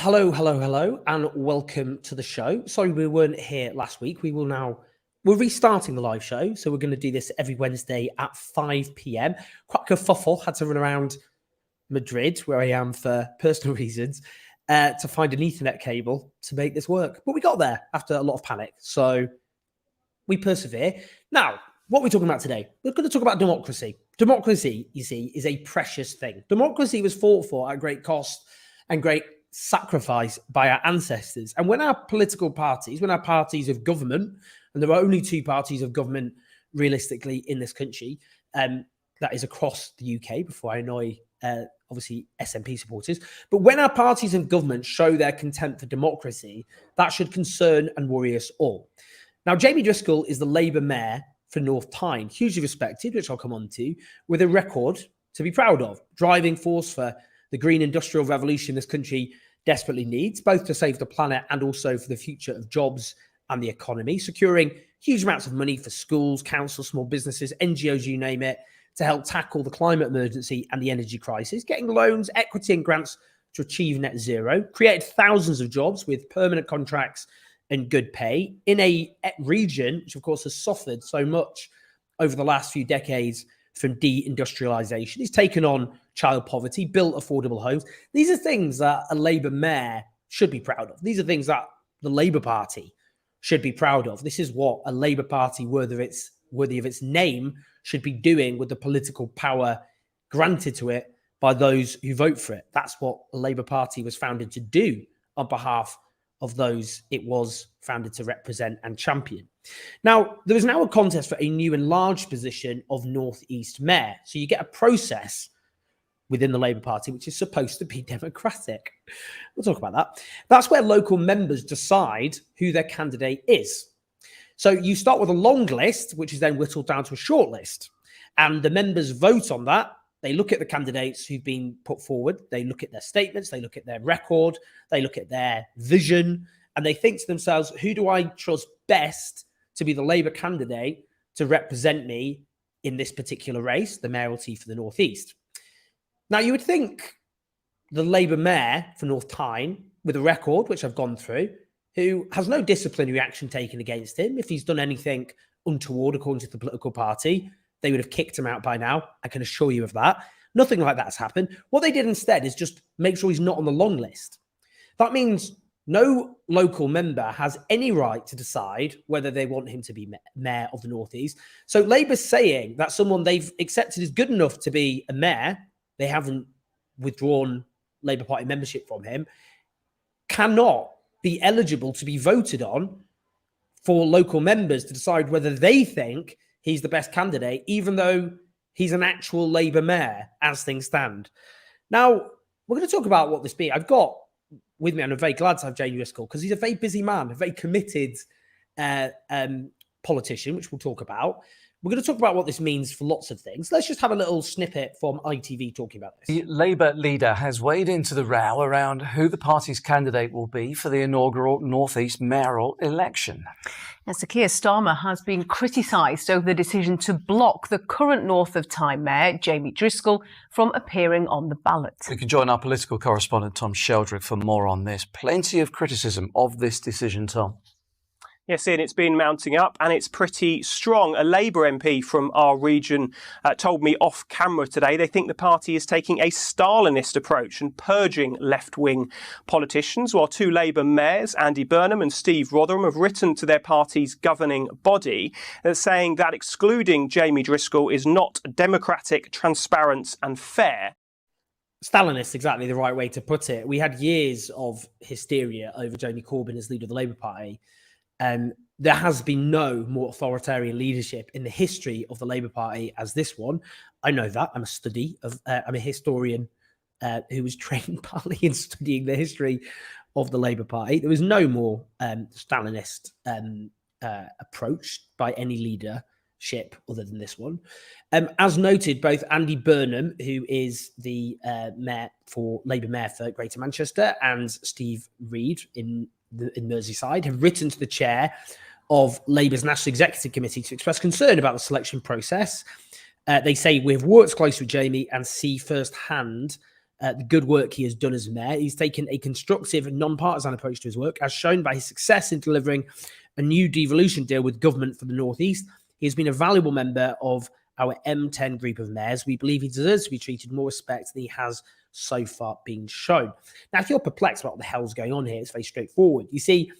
Hello, and welcome to the show. Sorry we weren't here last week. We're restarting the live show, so we're going to do this every Wednesday at 5 p.m. Quite a kerfuffle. Had to run around Madrid, where I am for personal reasons, to find an Ethernet cable to make this work. But we got there after a lot of panic, so we persevere. Now, what are we talking about today? We're going to talk about democracy. Democracy, you see, is a precious thing. Democracy was fought for at great cost and great sacrifice by our ancestors. And when our political parties, when our parties of government, and there are only two parties of government realistically in this country, that is across the UK, before I annoy obviously SNP supporters, but when our parties of government show their contempt for democracy, that should concern and worry us all. Now, Jamie Driscoll is the Labour mayor for North Tyne, hugely respected, which I'll come on to, with a record to be proud of, driving force for the green industrial revolution this country desperately needs, both to save the planet and also for the future of jobs and the economy, securing huge amounts of money for schools, councils, small businesses, NGOs, you name it, to help tackle the climate emergency and the energy crisis, getting loans, equity and grants to achieve net zero, created thousands of jobs with permanent contracts and good pay in a region which, of course, has suffered so much over the last few decades from deindustrialization. He's taken on child poverty, built affordable homes. These are things that a Labour mayor should be proud of. These are things that the Labour Party should be proud of. This is what a Labour Party worthy of its name should be doing with the political power granted to it by those who vote for it. That's what a Labour Party was founded to do on behalf of those it was founded to represent and champion. Now, there is now a contest for a new enlarged position of North East Mayor. So you get a process within the Labour Party, which is supposed to be democratic. We'll talk about that. That's where local members decide who their candidate is. So you start with a long list, which is then whittled down to a short list. And the members vote on that. They look at the candidates who've been put forward. They look at their statements. They look at their record. They look at their vision. And they think to themselves, who do I trust best to be the Labour candidate to represent me in this particular race, the mayoralty for the North East? Now, you would think the Labour mayor for North Tyne, with a record, which I've gone through, who has no disciplinary action taken against him, if he's done anything untoward according to the political party, they would have kicked him out by now. I can assure you of that. Nothing like that has happened. What they did instead is just make sure he's not on the long list. That means no local member has any right to decide whether they want him to be mayor of the North East. So Labour's saying that someone they've accepted is good enough to be a mayor, they haven't withdrawn Labour Party membership from him, cannot be eligible to be voted on for local members to decide whether they think he's the best candidate, even though he's an actual Labour mayor as things stand. Now, we're going to talk about what this be. I've got with me, and I'm very glad to have Jamie Driscoll, because he's a very busy man, a very committed politician, which we'll talk about. We're going to talk about what this means for lots of things. Let's just have a little snippet from ITV talking about this. The Labour leader has weighed into the row around who the party's candidate will be for the inaugural North East mayoral election. Now, Sir Keir Starmer has been criticised over the decision to block the current North of Tyne mayor, Jamie Driscoll, from appearing on the ballot. We can join our political correspondent, Tom Sheldrick, for more on this. Plenty of criticism of this decision, Tom. Yes, Ian, it's been mounting up and it's pretty strong. A Labour MP from our region told me off camera today they think the party is taking a Stalinist approach and purging left-wing politicians, while two Labour mayors, Andy Burnham and Steve Rotherham, have written to their party's governing body saying that excluding Jamie Driscoll is not democratic, transparent and fair. Stalinist, exactly the right way to put it. We had years of hysteria over Jeremy Corbyn as leader of the Labour Party. There has been no more authoritarian leadership in the history of the Labour Party as this one. I know that. I'm a historian who was trained partly in studying the history of the Labour Party. There was no more Stalinist approach by any leadership other than this one. As noted, both Andy Burnham, who is the Labour mayor for Greater Manchester, and Steve Reid in Merseyside have written to the chair of Labour's National Executive Committee to express concern about the selection process. They say we've worked closely with Jamie and see firsthand the good work he has done as mayor. He's taken a constructive and non-partisan approach to his work, as shown by his success in delivering a new devolution deal with government for the North East. He has been a valuable member of our M10 group of mayors. We believe he deserves to be treated more respect than he has so far been shown. Now, if you're perplexed about what the hell's going on here, it's very straightforward. You see,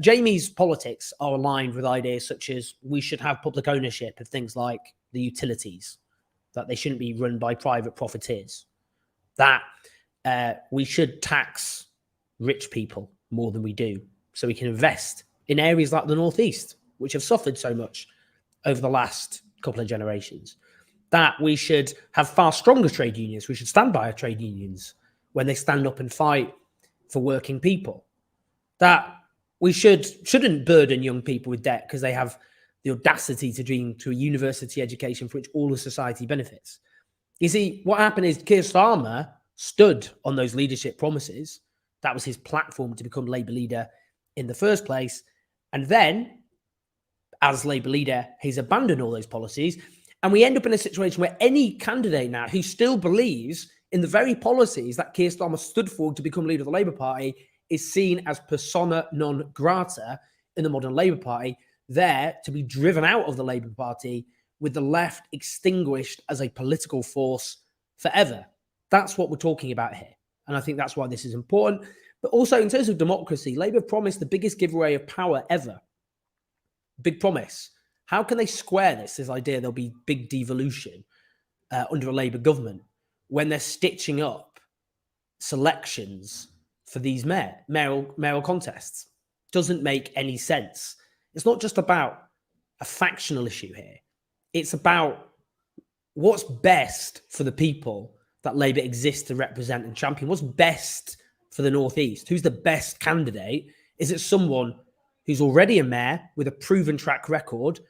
Jamie's politics are aligned with ideas such as we should have public ownership of things like the utilities, that they shouldn't be run by private profiteers, that we should tax rich people more than we do so we can invest in areas like the North East, which have suffered so much over the last couple of generations, that we should have far stronger trade unions. We should stand by our trade unions when they stand up and fight for working people, that we shouldn't burden young people with debt because they have the audacity to dream to a university education for which all of society benefits. You see, what happened is Keir Starmer stood on those leadership promises. That was his platform to become Labour leader in the first place. And then, as Labour leader, he's abandoned all those policies. And we end up in a situation where any candidate now who still believes in the very policies that Keir Starmer stood for to become leader of the Labour Party is seen as persona non grata in the modern Labour Party, there to be driven out of the Labour Party with the left extinguished as a political force forever. That's what we're talking about here. And I think that's why this is important. But also in terms of democracy, Labour promised the biggest giveaway of power ever. Big promise. How can they square this idea there'll be big devolution under a Labour government when they're stitching up selections for these mayoral contests? Doesn't make any sense. It's not just about a factional issue here. It's about what's best for the people that Labour exists to represent and champion. What's best for the North East? Who's the best candidate? Is it someone who's already a mayor with a proven track record?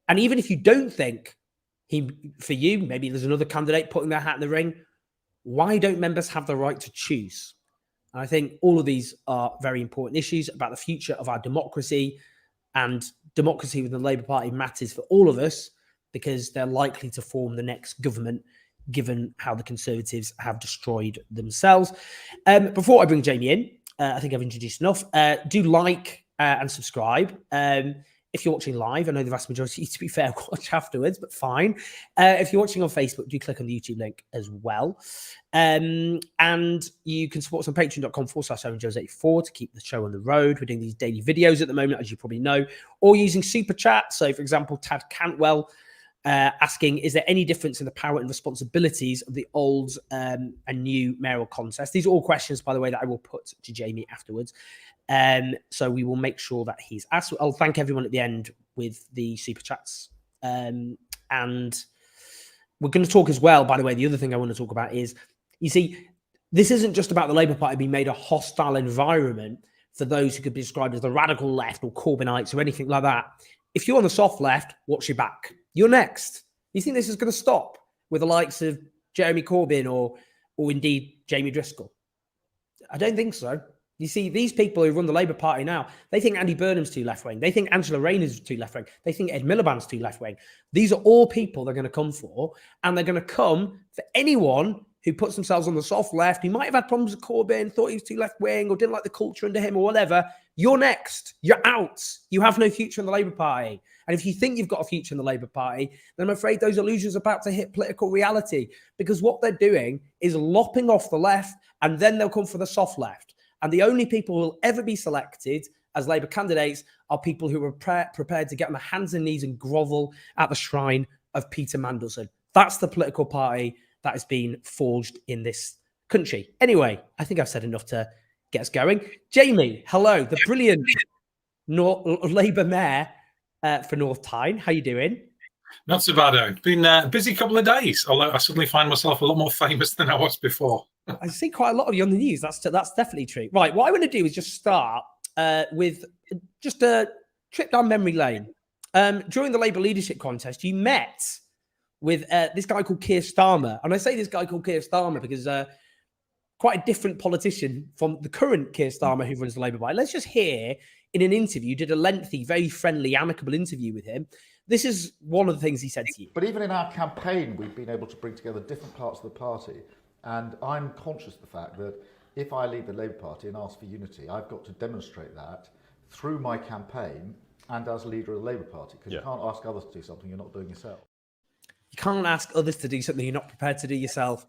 And even if you don't think for you, maybe there's another candidate putting their hat in the ring, why don't members have the right to choose? And I think all of these are very important issues about the future of our democracy, and democracy within the Labour Party matters for all of us because they're likely to form the next government, given how the Conservatives have destroyed themselves. Before I bring Jamie in, I think I've introduced enough. Do like and subscribe. If you're watching live, I know the vast majority, to be fair, watch afterwards, but fine. If you're watching on Facebook, do click on the YouTube link as well. And you can support us on patreon.com/OwenJones84 to keep the show on the road. We're doing these daily videos at the moment, as you probably know, or using Super Chat. So, for example, Tad Cantwell asking, is there any difference in the power and responsibilities of the old and new mayoral contest? These are all questions, by the way, that I will put to Jamie afterwards. So we will make sure that he's asked. I'll thank everyone at the end with the super chats. And we're going to talk as well, by the way, the other thing I want to talk about is, you see, this isn't just about the Labour Party being made a hostile environment for those who could be described as the radical left or Corbynites or anything like that. If you're on the soft left, watch your back. You're next. You think this is going to stop with the likes of Jeremy Corbyn or indeed Jamie Driscoll? I don't think so. You see, these people who run the Labour Party now, they think Andy Burnham's too left-wing. They think Angela Rayner's too left-wing. They think Ed Miliband's too left-wing. These are all people they're going to come for, and they're going to come for anyone who puts themselves on the soft left, who might have had problems with Corbyn, thought he was too left-wing or didn't like the culture under him or whatever. You're next. You're out. You have no future in the Labour Party. And if you think you've got a future in the Labour Party, then I'm afraid those illusions are about to hit political reality, because what they're doing is lopping off the left, and then they'll come for the soft left. And the only people who will ever be selected as Labour candidates are people who are prepared to get on their hands and knees and grovel at the shrine of Peter Mandelson. That's the political party that has been forged in this country. Anyway, I think I've said enough to get us going. Jamie, hello, the brilliant Labour mayor for North Tyne. How you doing? Not so bad, Owen. Been a busy couple of days, although I suddenly find myself a lot more famous than I was before. I see quite a lot of you on the news. That's definitely true. Right, what I want to do is just start with just a trip down memory lane. During the Labour leadership contest, you met with this guy called Keir Starmer. And I say this guy called Keir Starmer because quite a different politician from the current Keir Starmer who runs the Labour Party. Let's just hear in an interview, you did a lengthy, very friendly, amicable interview with him. This is one of the things he said to you. But even in our campaign, we've been able to bring together different parts of the party And I'm conscious of the fact that if I leave the Labour Party and ask for unity, I've got to demonstrate that through my campaign and as leader of the Labour Party, because you can't ask others to do something you're not doing yourself. You can't ask others to do something you're not prepared to do yourself.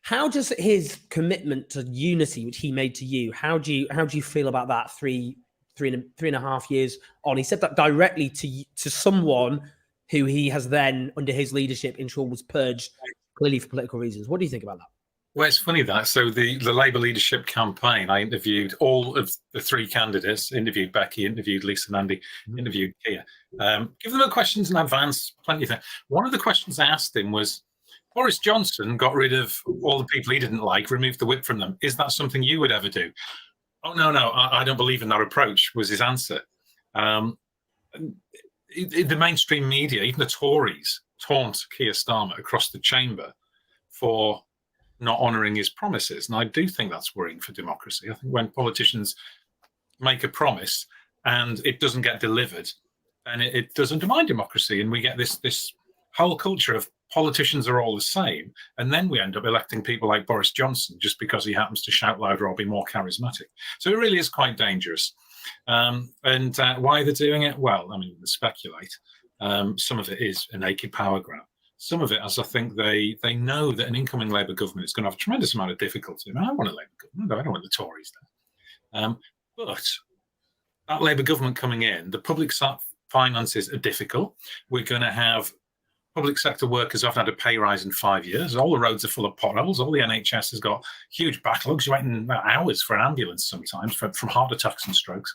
How does his commitment to unity, which he made to you, how do you feel about that three and a half years on? He said that directly to someone who he has then, under his leadership, ensured was purged, clearly for political reasons. What do you think about that? Well, it's funny that. So the Labour leadership campaign, I interviewed all of the three candidates, interviewed Becky, interviewed Lisa and Andy, interviewed Keir. Give them the questions in advance, plenty of things. One of the questions I asked him was, Boris Johnson got rid of all the people he didn't like, removed the whip from them. Is that something you would ever do? Oh, no, I don't believe in that approach, was his answer. The mainstream media, even the Tories, taunt Keir Starmer across the chamber for not honouring his promises. And I do think that's worrying for democracy. I think when politicians make a promise and it doesn't get delivered, then it does undermine democracy. And we get this whole culture of politicians are all the same. And then we end up electing people like Boris Johnson just because he happens to shout louder or be more charismatic. So it really is quite dangerous. And why they're doing it? Well, I mean, they speculate. Some of it is a naked power grab. Some of it, as I think they know that an incoming Labour government is going to have a tremendous amount of difficulty. I mean, I want a Labour government. I don't want the Tories there. But that Labour government coming in, the public finances are difficult. We're going to have public sector workers who haven't had a pay rise in 5 years. All the roads are full of potholes. All the NHS has got huge backlogs. You're waiting about hours for an ambulance sometimes from heart attacks and strokes.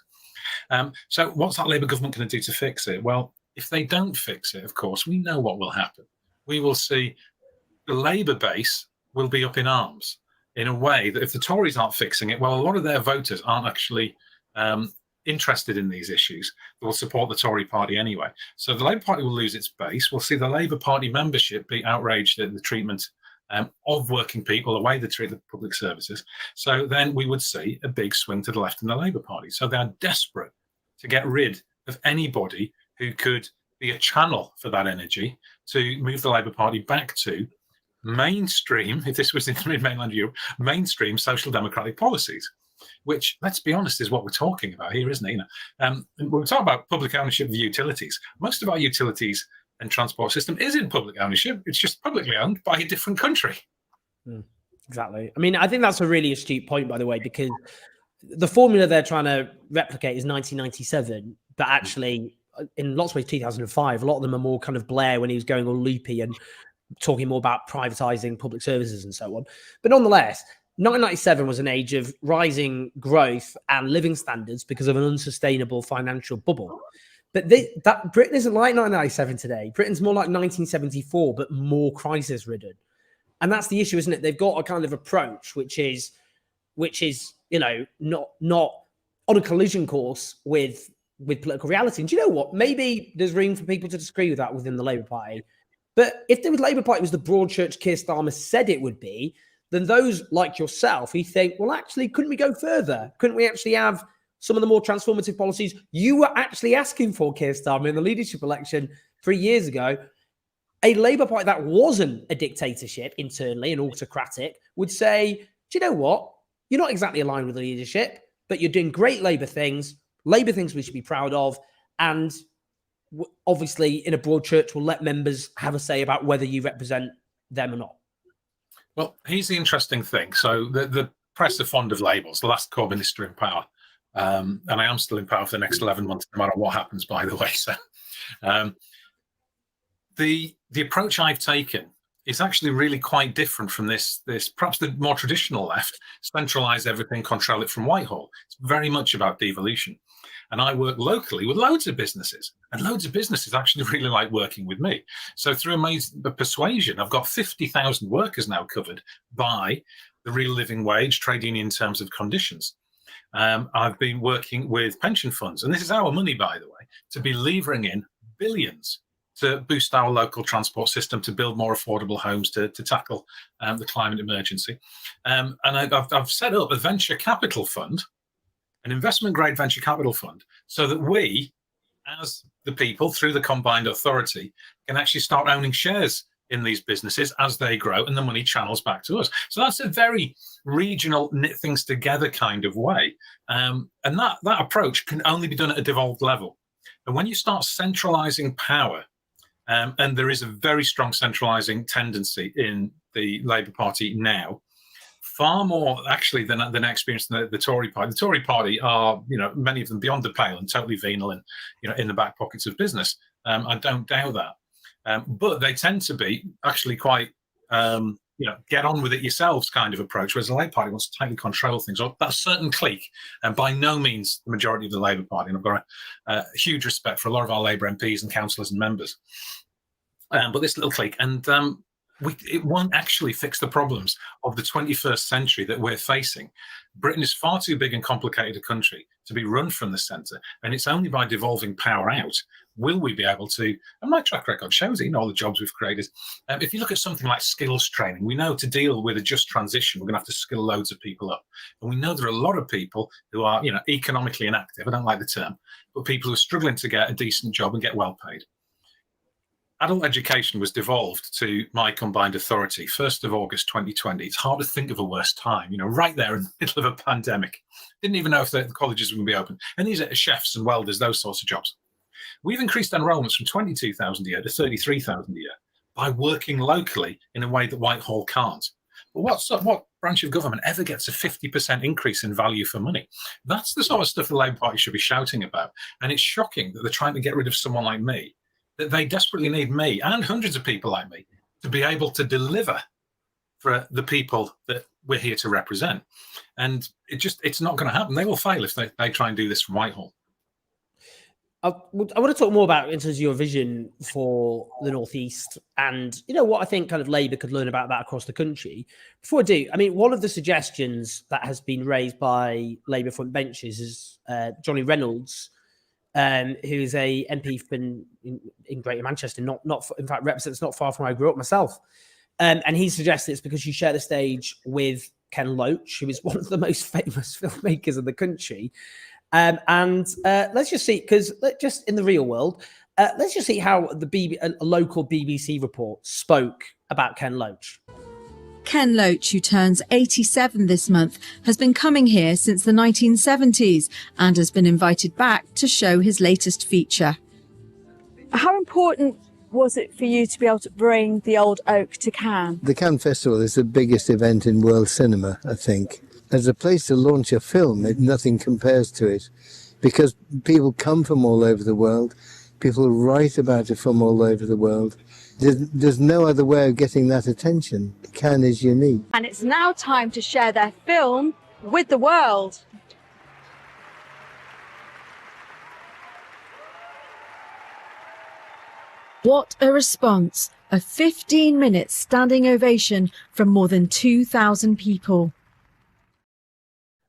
So what's that Labour government going to do to fix it? Well, if they don't fix it, of course, we know what will happen. We will see the Labour base will be up in arms in a way that if the Tories aren't fixing it, well, a lot of their voters aren't actually interested in these issues. They will support the Tory party anyway. So the Labour Party will lose its base. We'll see the Labour Party membership be outraged at the treatment of working people, the way they treat the public services. So then we would see a big swing to the left in the Labour Party. So they are desperate to get rid of anybody who could be a channel for that energy to move the Labour Party back to mainstream, if this was in mainland Europe, mainstream social democratic policies, which, let's be honest, is what we're talking about here, isn't it? When we talk about public ownership of utilities, most of our utilities and transport system is in public ownership. It's just publicly owned by a different country. Exactly. I mean, I think that's a really astute point, by the way, because the formula they're trying to replicate is 1997, but actually in lots of ways 2005. A lot of them are more kind of Blair when he was going all loopy and talking more about privatizing public services and so on. But nonetheless, 1997 was an age of rising growth and living standards because of an unsustainable financial bubble. But that Britain isn't like 1997 today. Britain's more like 1974, but more crisis-ridden. And that's the issue, isn't it? They've got a kind of approach which is not on a collision course with political reality. And do you know what? Maybe there's room for people to disagree with that within the Labour Party. But if the Labour Party was the broad church Keir Starmer said it would be, then those like yourself who think, well, actually, couldn't we go further? Couldn't we actually have some of the more transformative policies you were actually asking for, Keir Starmer, in the leadership election 3 years ago? A Labour Party that wasn't a dictatorship internally and autocratic would say, do you know what? You're not exactly aligned with the leadership, but you're doing great Labour things we should be proud of. And obviously, in a broad church, will let members have a say about whether you represent them or not. Well, here's the interesting thing. So the press are fond of labels. The last Core Minister in power. And I am still in power for the next 11 months, no matter what happens, by the way. So the approach I've taken is actually really quite different from this perhaps the more traditional left, centralise everything, control it from Whitehall. It's very much about devolution. And I work locally with loads of businesses, and loads of businesses actually really like working with me. So through amazing persuasion, I've got 50,000 workers now covered by the real living wage, trade union terms of conditions. I've been working with pension funds, and this is our money, by the way, to be levering in billions to boost our local transport system, to build more affordable homes, to tackle the climate emergency. And I've set up a venture capital fund, an investment-grade venture capital fund, so that we, as the people, through the combined authority, can actually start owning shares in these businesses as they grow, and the money channels back to us. So that's a very regional, knit things together kind of way. And that approach can only be done at a devolved level. And when you start centralizing power, and there is a very strong centralizing tendency in the Labour Party now, far more actually than I experienced in the Tory Party. The Tory Party are, many of them beyond the pale and totally venal and, in the back pockets of business. I don't doubt that. But they tend to be actually quite, get on with it yourselves kind of approach, whereas the Labour Party wants to tightly control things. Or that certain clique, and by no means the majority of the Labour Party. And I've got a huge respect for a lot of our Labour MPs and councillors and members. But this little clique, and it won't actually fix the problems of the 21st century that we're facing. Britain is far too big and complicated a country to be run from the centre, and it's only by devolving power out will we be able to, and my track record shows it, all the jobs we've created. If you look at something like skills training, we know to deal with a just transition, we're going to have to skill loads of people up. And we know there are a lot of people who are, economically inactive, I don't like the term, but people who are struggling to get a decent job and get well paid. Adult education was devolved to my combined authority, 1st of August 2020. It's hard to think of a worse time, right there in the middle of a pandemic. Didn't even know if the colleges were going to be open. And these are chefs and welders, those sorts of jobs. We've increased enrolments from 22,000 a year to 33,000 a year by working locally in a way that Whitehall can't. But what branch of government ever gets a 50% increase in value for money? That's the sort of stuff the Labour Party should be shouting about. And it's shocking that they're trying to get rid of someone like me, that they desperately need me and hundreds of people like me to be able to deliver for the people that we're here to represent. And it's not going to happen. They will fail if they try and do this from Whitehall. I want to talk more about in terms of your vision for the North East and, what I think kind of Labour could learn about that across the country. Before I do, one of the suggestions that has been raised by Labour front benches is Johnny Reynolds, who is a MP in Greater Manchester, in fact, represents not far from where I grew up myself. And he suggests it's because you share the stage with Ken Loach, who is one of the most famous filmmakers in the country. Let's just see, because just in the real world, let's just see how a local BBC report spoke about Ken Loach. Ken Loach, who turns 87 this month, has been coming here since the 1970s and has been invited back to show his latest feature. How important was it for you to be able to bring the Old Oak to Cannes? The Cannes Festival is the biggest event in world cinema, I think. As a place to launch a film, nothing compares to it, because people come from all over the world, people write about it from all over the world. There's no other way of getting that attention. Cannes is unique. And it's now time to share their film with the world. What a response. A 15-minute standing ovation from more than 2,000 people.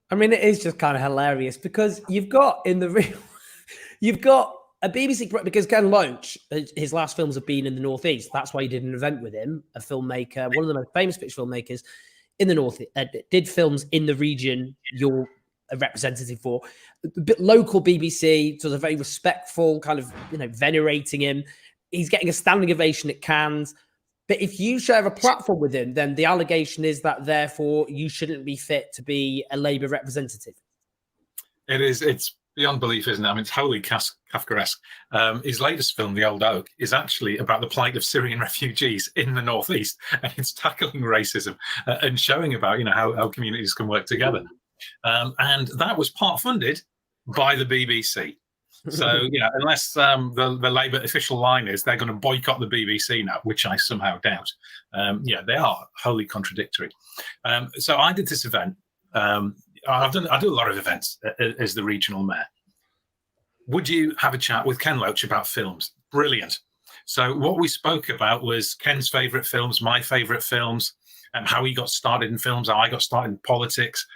It is just kind of hilarious because you've got a BBC, because Ken Loach, his last films have been in the North East. That's why he did an event with him, a filmmaker, one of the most famous British filmmakers in the North, did films in the region you're a representative for. Local BBC, so they're very respectful, kind of, venerating him. He's getting a standing ovation at Cannes. But if you share a platform with him, then the allegation is that therefore you shouldn't be fit to be a Labour representative. It's beyond belief, isn't it? It's wholly Kafkaesque. His latest film, The Old Oak, is actually about the plight of Syrian refugees in the North East, and it's tackling racism and showing about how communities can work together. And that was part funded by the BBC. So, unless the Labour official line is they're going to boycott the BBC now, which I somehow doubt. They are wholly contradictory. So I did this event. I do a lot of events as the regional mayor. Would you have a chat with Ken Loach about films? Brilliant. So what we spoke about was Ken's favourite films, my favourite films, how he got started in films, how I got started in politics,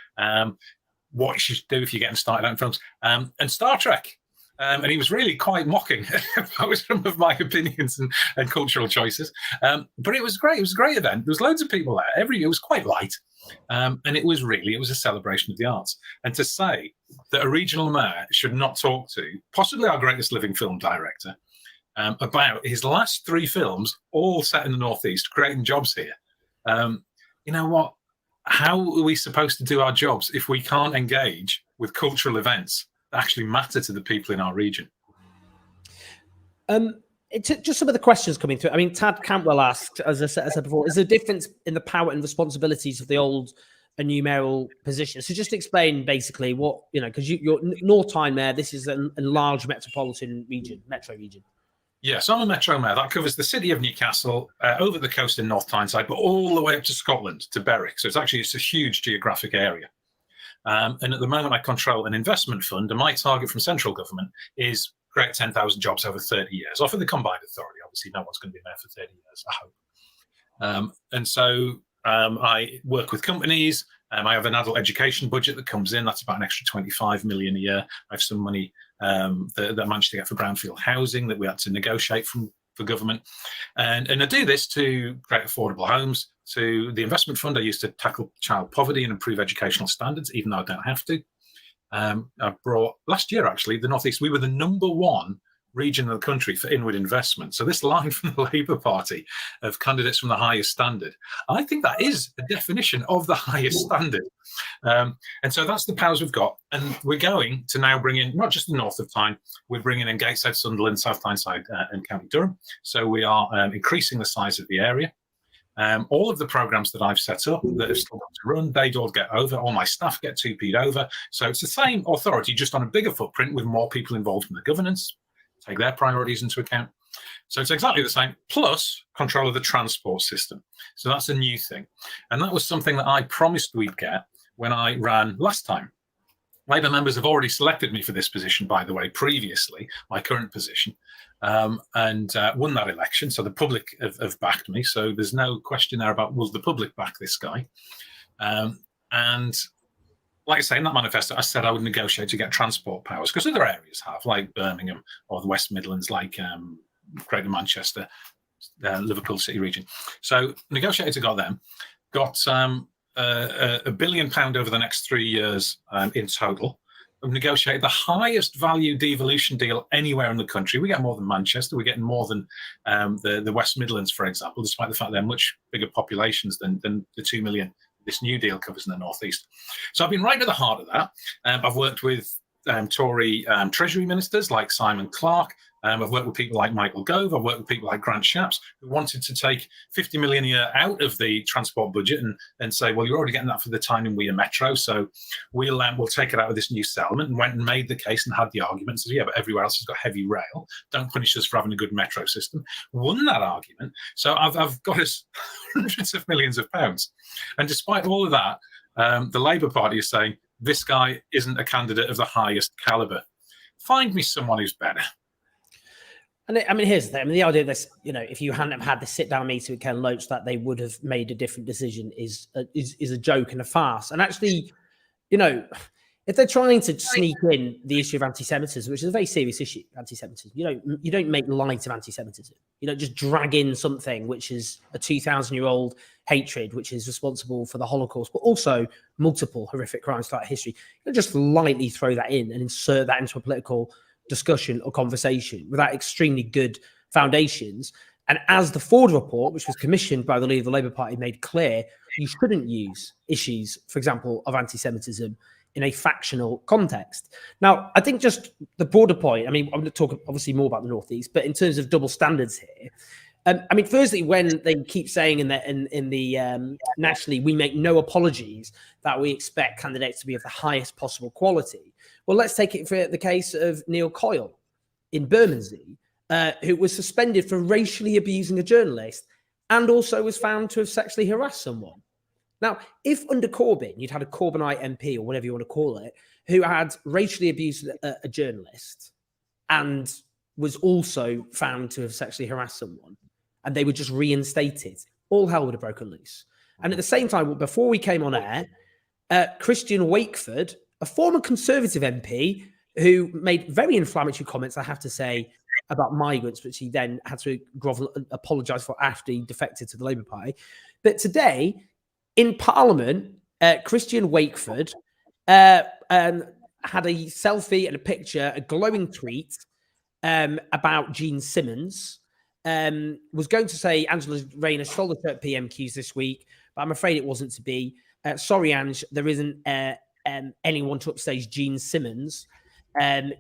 what you should do if you're getting started out in films, and Star Trek. And he was really quite mocking about some of my opinions and cultural choices. But it was great. It was a great event. There was loads of people there. It was quite light. And it was a celebration of the arts. And to say that a regional mayor should not talk to possibly our greatest living film director, about his last 3 films, all set in the Northeast, creating jobs here. You know what? How are we supposed to do our jobs if we can't engage with cultural events that actually matter to the people in our region? Just some of the questions coming through. I mean, Tad Cantwell asked, as I said before, is there a difference in the power and responsibilities of the old and new mayoral position? So just explain basically what, because you're North Tyne Mayor, this is a large metropolitan region, metro region. Yes, I'm a Metro Mayor. That covers the city of Newcastle, over the coast in North Tyneside, but all the way up to Scotland, to Berwick. So it's a huge geographic area. And at the moment, I control an investment fund, and my target from central government is create 10,000 jobs over 30 years. Off of the combined authority, obviously, no one's going to be there for 30 years, I hope. And so I work with companies. I have an adult education budget that comes in. That's about an extra 25 million a year. I have some money that I managed to get for brownfield housing that we had to negotiate for government. And I do this to create affordable homes. To the investment fund, I use to tackle child poverty and improve educational standards, even though I don't have to. I brought, last year actually, the Northeast, we were the #1 region of the country for inward investment. So this line from the Labour Party of candidates from the highest standard, I think that is a definition of the highest standard. And so that's the powers we've got. And we're going to now bring in not just the north of Tyne, we're bringing in Gateshead, Sunderland, South Tyneside and County Durham. So we are increasing the size of the area. All of the programs that I've set up that have still got to run, they all get over. All my staff get 2P'd over. So it's the same authority, just on a bigger footprint with more people involved in the governance, take their priorities into account. So it's exactly the same, plus control of the transport system. So that's a new thing. And that was something that I promised we'd get when I ran last time. Labour members have already selected me for this position, by the way, previously, my current position, and won that election. So the public have backed me. So there's no question there about, will the public back this guy? And like I say, in that manifesto, I said I would negotiate to get transport powers, because other areas have, like Birmingham or the West Midlands, like Greater Manchester, Liverpool City region. So negotiated to got them, got £1 billion over the next 3 years in total. We've negotiated the highest value devolution deal anywhere in the country. We get more than Manchester. We're getting more than the West Midlands, for example, despite the fact they're much bigger populations than the 2 million this new deal covers in the Northeast. So I've been right at the heart of that. I've worked with Tory Treasury ministers like Simon Clarke. I've worked with people like Michael Gove. I've worked with people like Grant Shapps, who wanted to take 50 million a year out of the transport budget and say, well, you're already getting that for the Tyne and Wear Metro, so we'll take it out of this new settlement, and went and made the case and had the argument. So yeah, but everywhere else has got heavy rail. Don't punish us for having a good metro system. Won that argument. So I've got us hundreds of millions of pounds. And despite all of that, the Labour Party is saying, this guy isn't a candidate of the highest calibre. Find me someone who's better. And I mean, here's the thing. I mean, the idea of this, if you hadn't have had the sit-down meeting with Ken Loach, that they would have made a different decision is a joke and a farce. And actually, if they're trying to sneak in the issue of anti-Semitism, which is a very serious issue, anti-Semitism, you don't make light of anti-Semitism. You don't just drag in something which is a 2,000-year-old hatred, which is responsible for the Holocaust, but also multiple horrific crimes throughout history. You don't just lightly throw that in and insert that into a political discussion or conversation without extremely good foundations. And as the Ford report, which was commissioned by the leader of the Labour Party, made clear, you shouldn't use issues, for example, of anti-Semitism in a factional context. Now, I think just the broader point, I mean, I'm going to talk obviously more about the Northeast, but in terms of double standards here, I mean, firstly, when they keep saying in the nationally, we make no apologies that we expect candidates to be of the highest possible quality. Well, let's take it for the case of Neil Coyle in Bermondsey, who was suspended for racially abusing a journalist and also was found to have sexually harassed someone. Now, if under Corbyn, you'd had a Corbynite MP or whatever you want to call it, who had racially abused a journalist and was also found to have sexually harassed someone, and they were just reinstated, all hell would have broken loose. And at the same time, before we came on air, Christian Wakeford, a former Conservative MP who made very inflammatory comments, I have to say, about migrants, which he then had to grovel and apologise for after he defected to the Labour Party. But today, in Parliament, Christian Wakeford had a selfie and a picture, a glowing tweet, about Gene Simmons. Was going to say Angela Rayner stole the shirt PMQs this week, but I'm afraid it wasn't to be. Sorry, Ange, there isn't anyone to upstage Gene Simmons.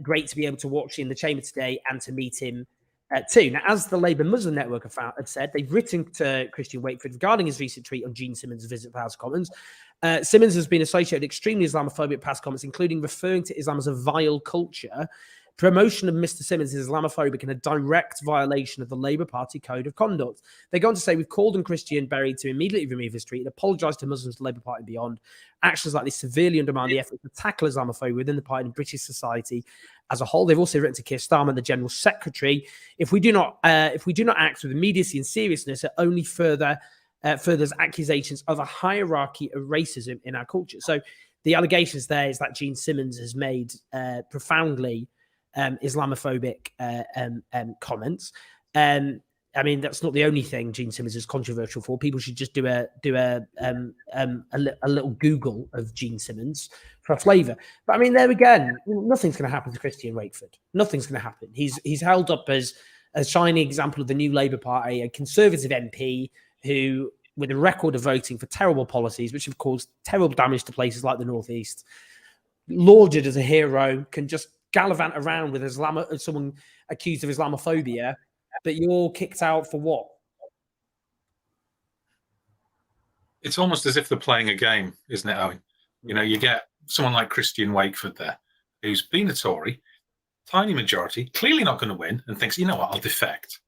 Great to be able to watch in the chamber today and to meet him too. Now, as the Labour Muslim Network have said, they've written to Christian Wakeford regarding his recent tweet on Gene Simmons' visit to the House of Commons. Simmons has been associated with extremely Islamophobic past comments, including referring to Islam as a vile culture. Promotion of Mr. Simmons is Islamophobic and a direct violation of the Labour Party Code of Conduct. They go on to say, we've called on Christian Berry to immediately remove his tweet and apologise to Muslims, the Labour Party and beyond. Actions like this severely undermine the effort to tackle Islamophobia within the party and British society as a whole. They've also written to Keir Starmer, the General Secretary, if we do not act with immediacy and seriousness, it only furthers accusations of a hierarchy of racism in our culture. So the allegations there is that Gene Simmons has made profoundly Islamophobic comments. I mean, that's not the only thing Gene Simmons is controversial for. People should just do a little Google of Gene Simmons for a flavour. But I mean, there again, nothing's going to happen to Christian Wakeford. Nothing's going to happen. He's held up as a shining example of the new Labour Party, a Conservative MP who, with a record of voting for terrible policies, which have caused terrible damage to places like the North East, lauded as a hero, can just gallivant around with someone accused of Islamophobia, but you're kicked out for what? It's almost as if they're playing a game, isn't it, Owen? You know, you get someone like Christian Wakeford there, who's been a Tory, tiny majority, clearly not going to win, and thinks, you know what, I'll defect.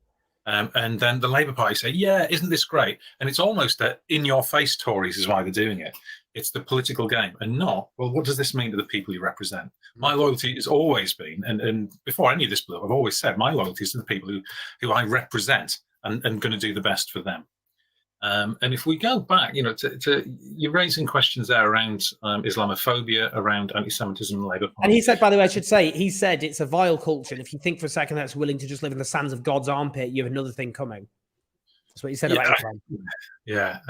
And then the Labour Party say, yeah, isn't this great? And it's almost that in-your-face Tories is why they're doing it. It's the political game and not, well, what does this mean to the people you represent? My loyalty has always been, and before any of this blew up, I've always said my loyalty is to the people who I represent and going to do the best for them. And if we go back, you know, to you're raising questions there around Islamophobia, around anti-Semitism in the Labour Party. And he said, by the way, I should say, he said it's a vile culture. And if you think for a second that's willing to just live in the sands of God's armpit, you have another thing coming. That's what he said about Islam. Yeah.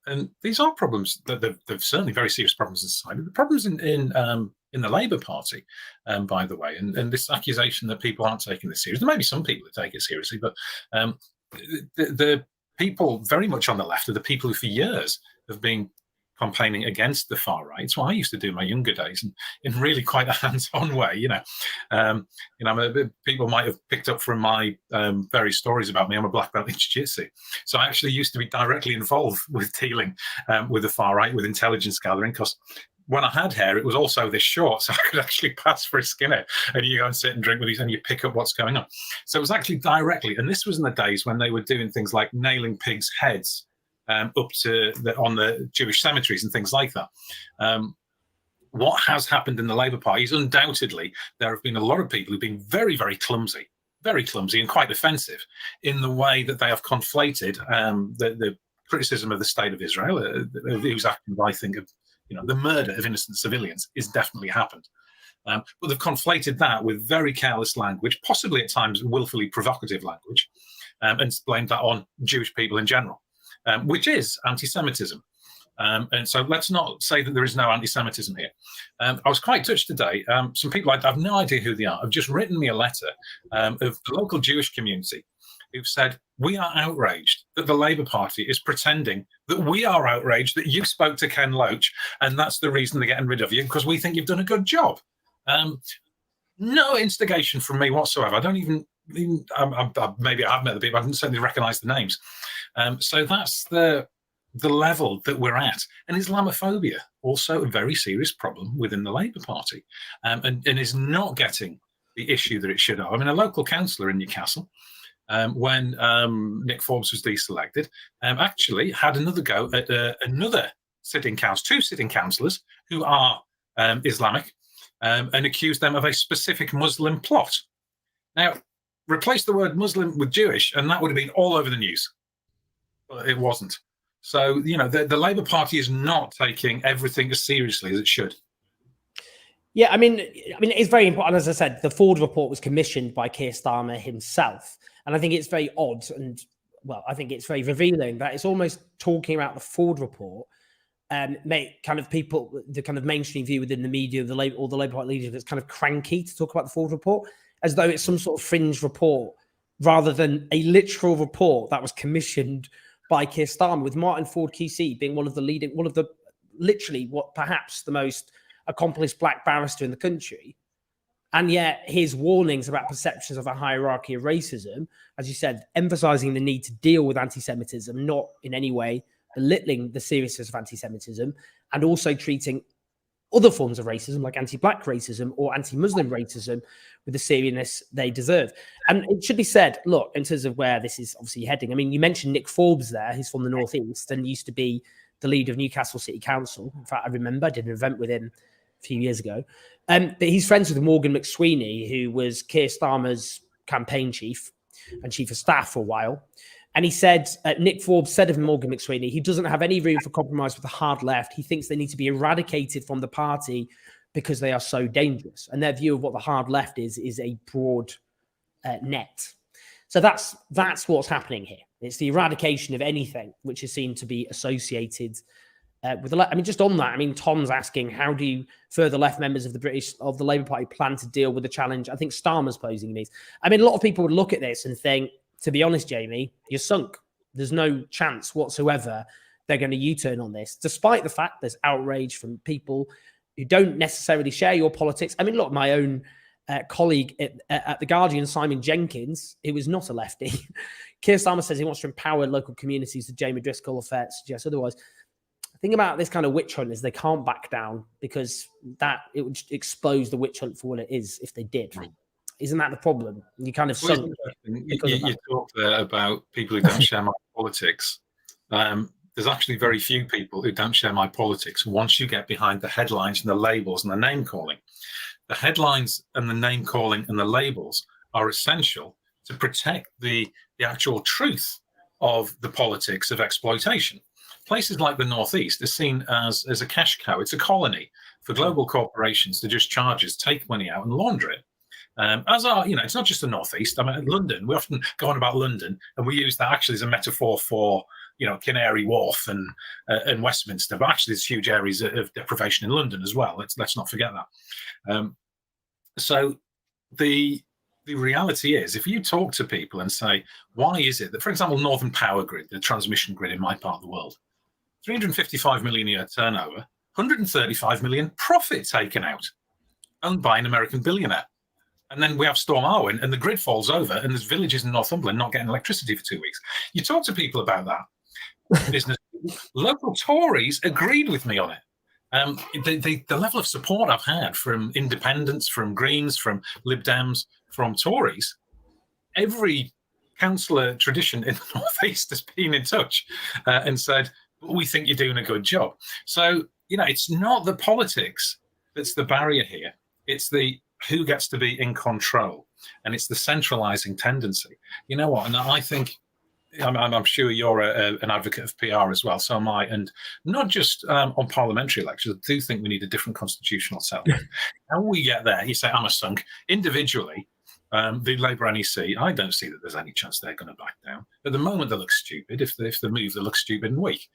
And these are problems that they're certainly very serious problems in society. The problems in the Labour Party, by the way, and this accusation that people aren't taking this seriously. There may be some people that take it seriously, but the people very much on the left are the people who for years have been campaigning against the far right. It's what I used to do in my younger days, and in really quite a hands-on way. People might have picked up from my various stories about me. I'm a black belt in jiu-jitsu, so I actually used to be directly involved with dealing with the far right, with intelligence gathering, because when I had hair, it was also this short, so I could actually pass for a skinhead, and you go and sit and drink with these, and you pick up what's going on. So it was actually directly, and this was in the days when they were doing things like nailing pigs' heads up to on the Jewish cemeteries and things like that. What has happened in the Labour Party is undoubtedly there have been a lot of people who've been very, very clumsy and quite offensive in the way that they have conflated the criticism of the state of Israel, whose actions, I think, of the murder of innocent civilians is definitely happened. But they've conflated that with very careless language, possibly at times willfully provocative language, and blamed that on Jewish people in general, which is anti-Semitism. And so let's not say that there is no anti-Semitism here. I was quite touched today. Some people, I have no idea who they are, have just written me a letter of the local Jewish community who've said, we are outraged that the Labour Party is pretending that we are outraged that you spoke to Ken Loach and that's the reason they're getting rid of you, because we think you've done a good job. No instigation from me whatsoever. I don't even maybe I have met the people, I didn't certainly recognise the names. So that's the level that we're at. And Islamophobia, also a very serious problem within the Labour Party, and is not getting the issue that it should have. I mean, a local councillor in Newcastle, when Nick Forbes was deselected, actually had another go at another sitting council, two sitting councillors who are Islamic, and accused them of a specific Muslim plot. Now, replace the word Muslim with Jewish, and that would have been all over the news. But it wasn't. So, the Labour Party is not taking everything as seriously as it should. Yeah, I mean, it's very important. As I said, the Ford report was commissioned by Keir Starmer himself. And I think it's very odd and, well, I think it's very revealing that it's almost talking about the Ford report make kind of people, the kind of mainstream view within the media, or the Labour Party leadership, that's kind of cranky to talk about the Ford report. as though it's some sort of fringe report rather than a literal report that was commissioned by Keir Starmer, with Martin Ford QC being literally what perhaps the most accomplished black barrister in the country. And yet his warnings about perceptions of a hierarchy of racism, as you said, emphasizing the need to deal with anti-Semitism, not in any way belittling the seriousness of anti-Semitism, and also treating other forms of racism like anti-black racism or anti-Muslim racism with the seriousness they deserve. And it should be said, look, in terms of where this is obviously heading, I mean, you mentioned Nick Forbes there, who's from the Northeast and used to be the leader of Newcastle City Council. In fact, I remember I did an event with him a few years ago. But he's friends with Morgan McSweeney, who was Keir Starmer's campaign chief and chief of staff for a while. And he said, Nick Forbes said of Morgan McSweeney, he doesn't have any room for compromise with the hard left. He thinks they need to be eradicated from the party because they are so dangerous. And their view of what the hard left is a broad net. So that's what's happening here. It's the eradication of anything which is seen to be associated with the left. I mean, just on that, I mean, Tom's asking, how do further left members of the Labour Party plan to deal with the challenge I think Starmer's posing these? I mean, a lot of people would look at this and think, to be honest, Jamie, you're sunk. There's no chance whatsoever they're going to U-turn on this, despite the fact there's outrage from people who don't necessarily share your politics. I mean, look, my own colleague at The Guardian, Simon Jenkins, who was not a lefty. Keir Starmer says he wants to empower local communities. The Jamie Driscoll affair suggests otherwise. The thing about this kind of witch hunt is they can't back down, because that it would expose the witch hunt for what it is if they did. Isn't that the problem? You kind of you talk there about people who don't share my politics. There's actually very few people who don't share my politics once you get behind the headlines and the labels and the name calling. The headlines and the name calling and the labels are essential to protect the actual truth of the politics of exploitation. Places like the Northeast are seen as a cash cow. It's a colony for global corporations to just charge us, take money out and launder it. It's not just the Northeast. I mean, London, we often go on about London and we use that actually as a metaphor for, Canary Wharf and Westminster, but actually there's huge areas of deprivation in London as well. Let's not forget that. So the reality is, if you talk to people and say, why is it that, for example, Northern Power Grid, the transmission grid in my part of the world, 355 million a year turnover, 135 million profit taken out, owned by an American billionaire. And then we have Storm Arwen and the grid falls over and there's villages in Northumberland not getting electricity for 2 weeks. You talk to people about that. Business local Tories agreed with me on it. The level of support I've had from independents, from Greens, from Lib Dems, from Tories, every councillor tradition in the Northeast has been in touch and said, we think you're doing a good job. So, it's not the politics that's the barrier here. It's the who gets to be in control. And it's the centralizing tendency. You know what? And I think, I'm sure you're an advocate of PR as well, so am I. And not just on parliamentary elections, I do think we need a different constitutional settlement. How we get there, you say, I'm a sunk. Individually, the Labour NEC, I don't see that there's any chance they're going to back down. At the moment, they look stupid. If they move, they look stupid and weak.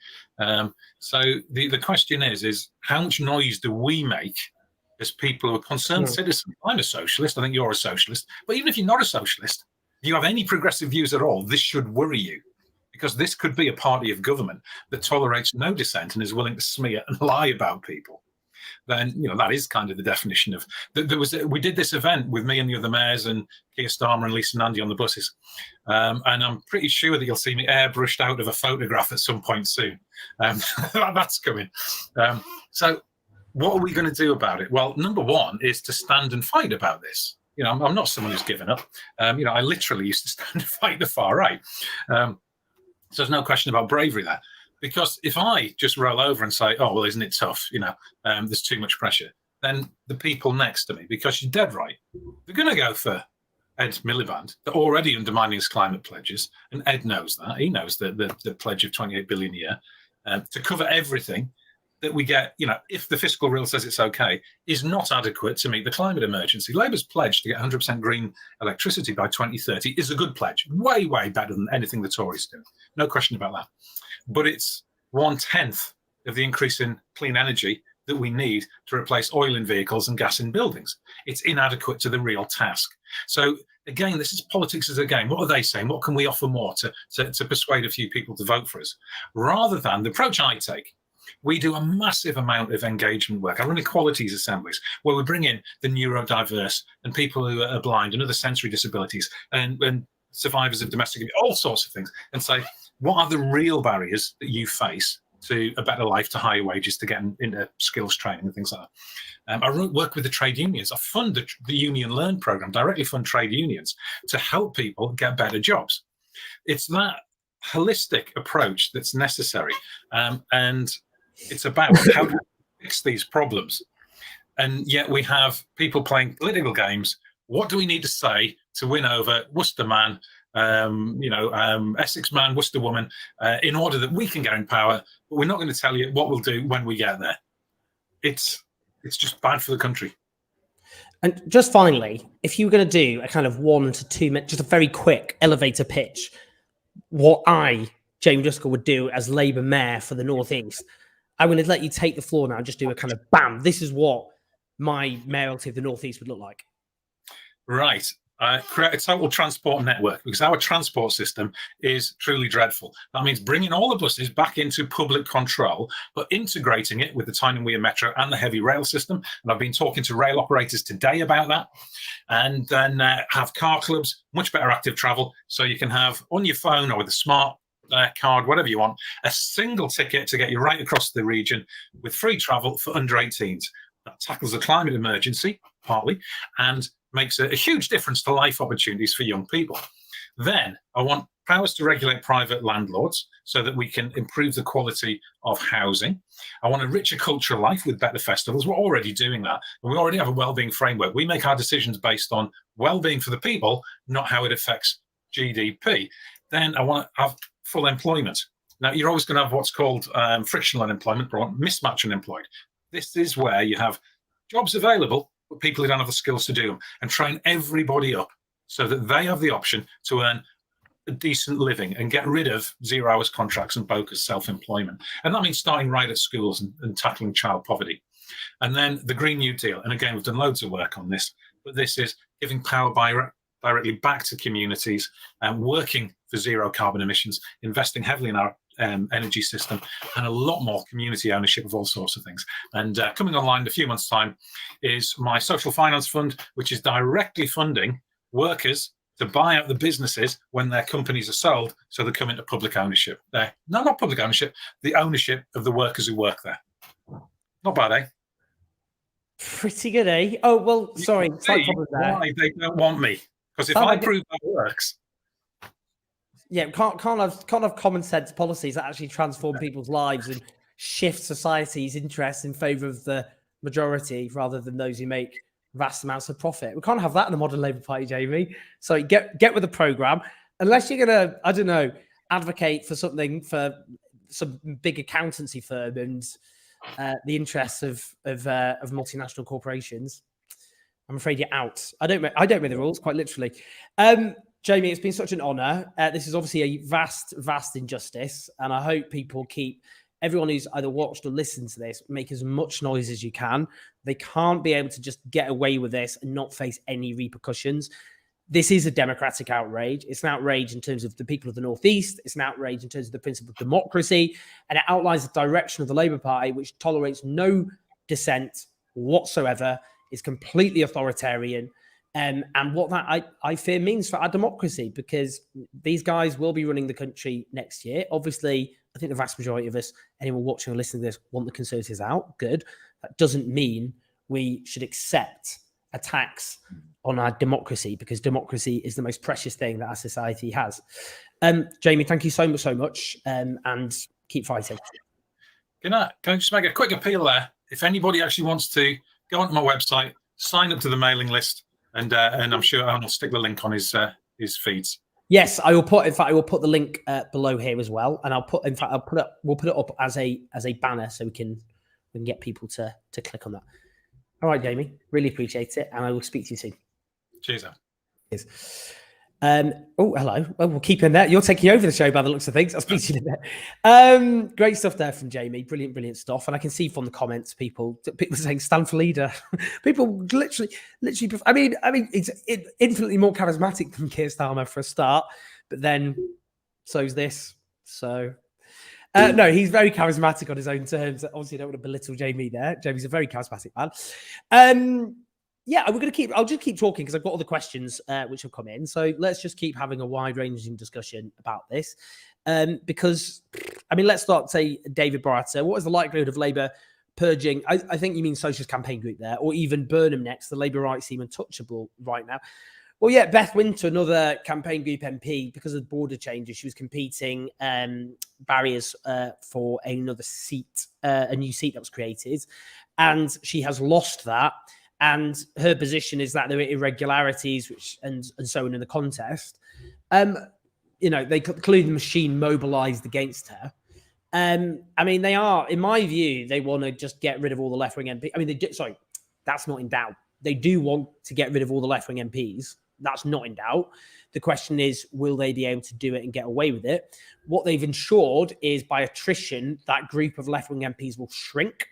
So the question is how much noise do we make as people who are concerned citizens? I'm a socialist. I think you're a socialist. But even if you're not a socialist, if you have any progressive views at all, this should worry you, because this could be a party of government that tolerates no dissent and is willing to smear and lie about people. Then, that is kind of the definition of... we did this event with me and the other mayors and Keir Starmer and Lisa Nandy on the buses. And I'm pretty sure that you'll see me airbrushed out of a photograph at some point soon. That's coming. So what are we going to do about it? Well, number one is to stand and fight about this. I'm not someone who's given up. I literally used to stand and fight the far right. So there's no question about bravery there. Because if I just roll over and say, oh, well, isn't it tough? There's too much pressure. Then the people next to me, because you're dead right, they're going to go for Ed Miliband. They're already undermining his climate pledges. And Ed knows that. He knows the pledge of 28 billion a year to cover everything that we get, if the fiscal rule says it's okay, is not adequate to meet the climate emergency. Labour's pledge to get 100% green electricity by 2030 is a good pledge, way, way better than anything the Tories do. No question about that. But it's 1/10 of the increase in clean energy that we need to replace oil in vehicles and gas in buildings. It's inadequate to the real task. So again, this is politics as a game. What are they saying? What can we offer more to persuade a few people to vote for us? Rather than the approach I take, we do a massive amount of engagement work. I run equalities assemblies where we bring in the neurodiverse and people who are blind and other sensory disabilities and survivors of domestic abuse, all sorts of things, and say, what are the real barriers that you face to a better life, to higher wages, to get into skills training and things like that. I work with the trade unions. I fund the Union Learn program, directly fund trade unions to help people get better jobs. It's that holistic approach that's necessary. And it's about how to fix these problems. And yet we have people playing political games. What do we need to say to win over Worcester man, Essex man, Worcester woman, in order that we can get in power? But we're not going to tell you what we'll do when we get there. It's just bad for the country. And just finally, if you were going to do a kind of 1 to 2 minute, just a very quick elevator pitch, what I, Jamie Driscoll, would do as Labour mayor for the North East, I'm going to let you take the floor now and just do a kind of bam. This is what my mayoralty of the North East would look like. Right. Create a total transport network, because our transport system is truly dreadful. That means bringing all the buses back into public control, but integrating it with the Tyne and Wear Metro and the heavy rail system. And I've been talking to rail operators today about that. And then have car clubs, much better active travel. So you can have on your phone or with a smart card, whatever you want, a single ticket to get you right across the region with free travel for under 18s. That tackles the climate emergency, partly, and makes a huge difference to life opportunities for young people. Then I want powers to regulate private landlords so that we can improve the quality of housing. I want a richer cultural life with better festivals. We're already doing that. And we already have a wellbeing framework. We make our decisions based on wellbeing for the people, not how it affects GDP. Then I want to have full employment. Now, you're always going to have what's called frictional unemployment or mismatch unemployed. This is where you have jobs available, but people who don't have the skills to do them, and train everybody up so that they have the option to earn a decent living and get rid of 0 hours contracts and bogus self-employment. And that means starting right at schools and tackling child poverty. And then the Green New Deal. And again, we've done loads of work on this, but this is giving power directly back to communities and working for zero carbon emissions, investing heavily in our energy system, and a lot more community ownership of all sorts of things. And coming online in a few months' time is my social finance fund, which is directly funding workers to buy out the businesses when their companies are sold, so they come into public ownership. Not public ownership, the ownership of the workers who work there. Not bad, eh? Pretty good, eh? Oh, well, sorry. Slight problem there. Why they don't want me. Because if I prove that works... Yeah, can't have common sense policies that actually transform people's lives and shift society's interests in favour of the majority rather than those who make vast amounts of profit. We can't have that in the modern Labour Party, Jamie. So get with the programme. Unless you're going to, I don't know, advocate for something for some big accountancy firm and the interests of multinational corporations, I'm afraid you're out. I don't make the rules, quite literally. Jamie, it's been such an honour. This is obviously a vast injustice, and I hope people keep everyone who's either watched or listened to this, make as much noise as you can. They can't be able to just get away with this and not face any repercussions. This is a democratic outrage. It's an outrage in terms of the people of the North East. It's an outrage in terms of the principle of democracy, and it outlines the direction of the Labour Party, which tolerates no dissent whatsoever, is completely authoritarian. And what that I fear means for our democracy, because these guys will be running the country next year. Obviously, I think the vast majority of us, anyone watching or listening to this, want the Conservatives out. Good. That doesn't mean we should accept attacks on our democracy, because democracy is the most precious thing that our society has. Jamie, thank you so much, and keep fighting. Can I just make a quick appeal there? If anybody actually wants to go onto my website, sign up to the mailing list, and I'm sure I'll stick the link on his feeds. Yes, I will put. In fact, I will put the link below here as well, and we'll put it up as a banner so we can get people to click on that. All right, Jamie, really appreciate it, and I will speak to you soon. Cheers. Cheers. Oh, hello. Well, we'll keep in there. You're taking over the show by the looks of things. I'll speak to you in a bit. Great stuff there from Jamie. Brilliant stuff. And I can see from the comments, people saying stand for leader. People literally. I mean, it's infinitely more charismatic than Keir Starmer for a start, but then so's this. So. No, he's very charismatic on his own terms. Obviously, I don't want to belittle Jamie there. Jamie's a very charismatic man. Yeah, I'll just keep talking because I've got other questions which have come in. So let's just keep having a wide-ranging discussion about this. Because, I mean, let's start, say, David Barata. What is the likelihood of Labour purging? I think you mean Socialist Campaign Group there, or even Burnham next. The Labour rights seem untouchable right now. Well, yeah, Beth Winter, another campaign group MP, because of the border changes, she was competing barriers for another seat, a new seat that was created. And she has lost that. And her position is that there are irregularities and so on in the contest. They clearly the machine mobilized against her. I mean, they are, in my view, they want to just get rid of all the left-wing MP. I mean, that's not in doubt. They do want to get rid of all the left-wing MPs. That's not in doubt. The question is, will they be able to do it and get away with it? What they've ensured is by attrition, that group of left-wing MPs will shrink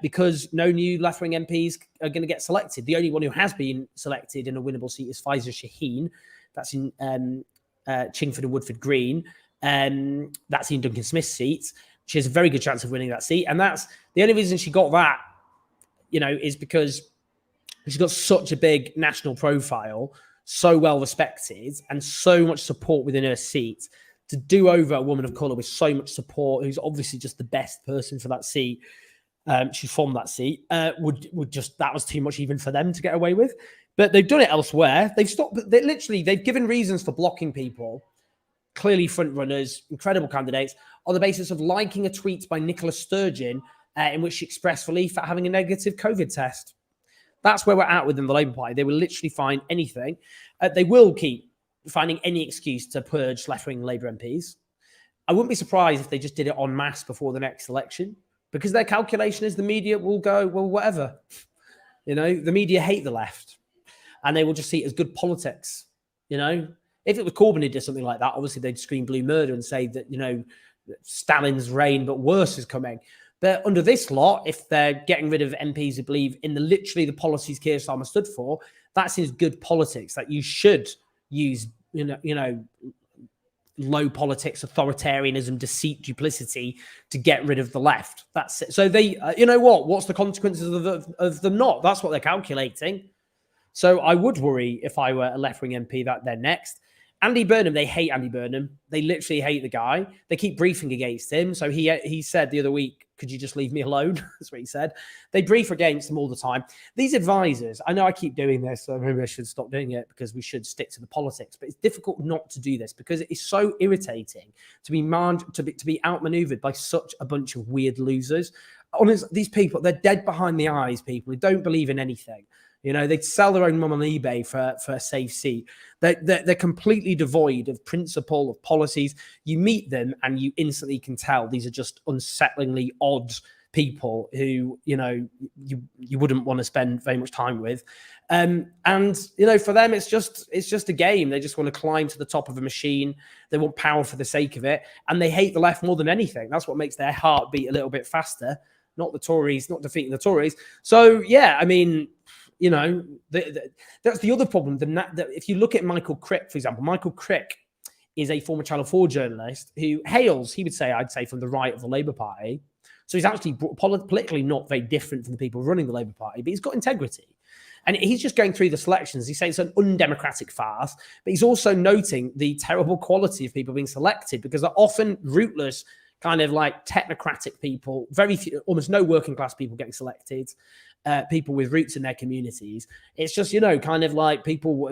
because no new left-wing MPs are going to get selected. The only one who has been selected in a winnable seat is Faiza Shaheen. That's in Chingford and Woodford Green. That's in Duncan Smith's seat. She has a very good chance of winning that seat. And that's the only reason she got that, is because she's got such a big national profile, so well respected, and so much support within her seat. To do over a woman of colour with so much support, who's obviously just the best person for that seat, she's from that seat, would just, that was too much even for them to get away with. But they've done it elsewhere. They've given reasons for blocking people, clearly front runners, incredible candidates, on the basis of liking a tweet by Nicola Sturgeon in which she expressed relief at having a negative COVID test. That's where we're at within the Labour Party. They will literally find anything. They will keep finding any excuse to purge left-wing Labour MPs. I wouldn't be surprised if they just did it en masse before the next election, because their calculation is the media will go, well, whatever. The media hate the left, and they will just see it as good politics. If it was Corbyn who did something like that, obviously they'd scream blue murder and say that, Stalin's reign, but worse is coming. But under this lot, if they're getting rid of MPs who believe in literally the policies Keir Starmer stood for, that seems good politics. That you should use, low politics, authoritarianism, deceit, duplicity to get rid of the left. That's it. So they, what's the consequences of them not? That's what they're calculating. So I would worry if I were a left-wing MP that they're next. Andy Burnham, they hate Andy Burnham. They literally hate the guy. They keep briefing against him. So he said the other week, could you just leave me alone? That's what he said. They brief against him all the time. These advisors, I know I keep doing this, so maybe I should stop doing it because we should stick to the politics. But it's difficult not to do this because it is so irritating to be outmaneuvered by such a bunch of weird losers. Honestly, these people, they're dead behind the eyes, people who don't believe in anything. They'd sell their own mum on eBay for a safe seat. They're completely devoid of principle, of policies. You meet them and you instantly can tell these are just unsettlingly odd people who, you wouldn't want to spend very much time with. And for them, it's just a game. They just want to climb to the top of a machine. They want power for the sake of it. And they hate the left more than anything. That's what makes their heart beat a little bit faster. Not the Tories, not defeating the Tories. So, yeah, I mean, that's the other problem. If you look at Michael Crick, for example, Michael Crick is a former Channel 4 journalist who hails, I'd say, from the right of the Labour Party. So he's actually politically not very different from the people running the Labour Party, but he's got integrity. And he's just going through the selections. He's saying it's an undemocratic farce, but he's also noting the terrible quality of people being selected because they're often rootless, kind of like technocratic people, very few, almost no working class people getting selected. People with roots in their communities. It's just, kind of like people,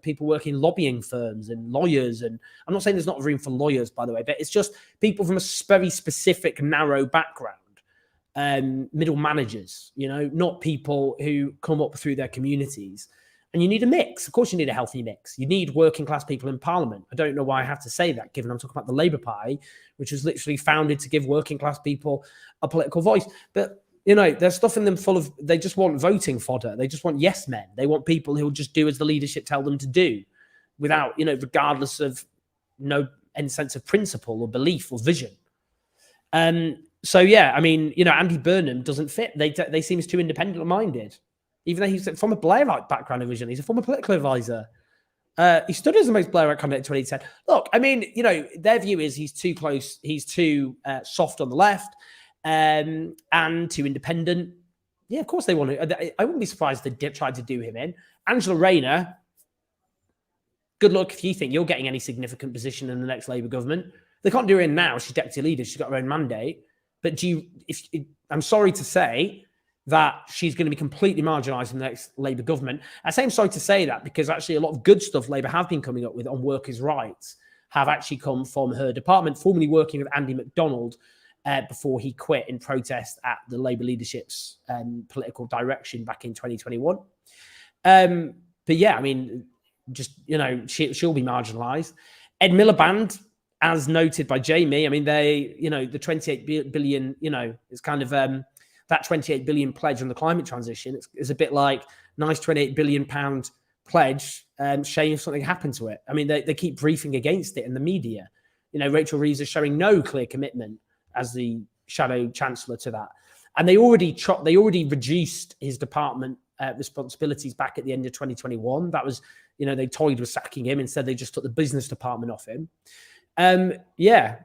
people working in lobbying firms and lawyers. And I'm not saying there's not room for lawyers, by the way, but it's just people from a very specific, narrow background, middle managers, not people who come up through their communities. And you need a mix. Of course, you need a healthy mix. You need working class people in Parliament. I don't know why I have to say that, given I'm talking about the Labour Party, which was literally founded to give working class people a political voice. But there's stuff in them full of, they just want voting fodder. They just want yes men. They want people who will just do as the leadership tell them to do. without, regardless of any sense of principle or belief or vision. So yeah, I mean, Andy Burnham doesn't fit. They seem too independent minded, even though he's from a Blairite background originally. He's a former political advisor. He stood as the most Blairite candidate in 2010. Look, I mean, their view is he's too close, he's too soft on the left, and too independent. Yeah, of course they want to. I wouldn't be surprised if they tried to do him in. Angela Rayner, good luck if you think you're getting any significant position in the next Labour government. They can't do her in now. She's deputy leader. She's got her own mandate. But I'm sorry to say that she's going to be completely marginalised in the next Labour government. I say I'm sorry to say that because actually a lot of good stuff Labour have been coming up with on workers' rights have actually come from her department, formerly working with Andy MacDonald before he quit in protest at the Labour leadership's political direction back in 2021. But yeah, I mean, just, she'll be marginalised. Ed Miliband, as noted by Jamie, I mean, the 28 billion, it's kind of that 28 billion pledge on the climate transition is a bit like nice 28 billion pound pledge. Shame if something happened to it. I mean, they keep briefing against it in the media. Rachel Reeves is showing no clear commitment as the shadow chancellor to that, and they already reduced his department responsibilities back at the end of 2021. That was, they toyed with sacking him. Instead, they just took the business department off him. Yeah,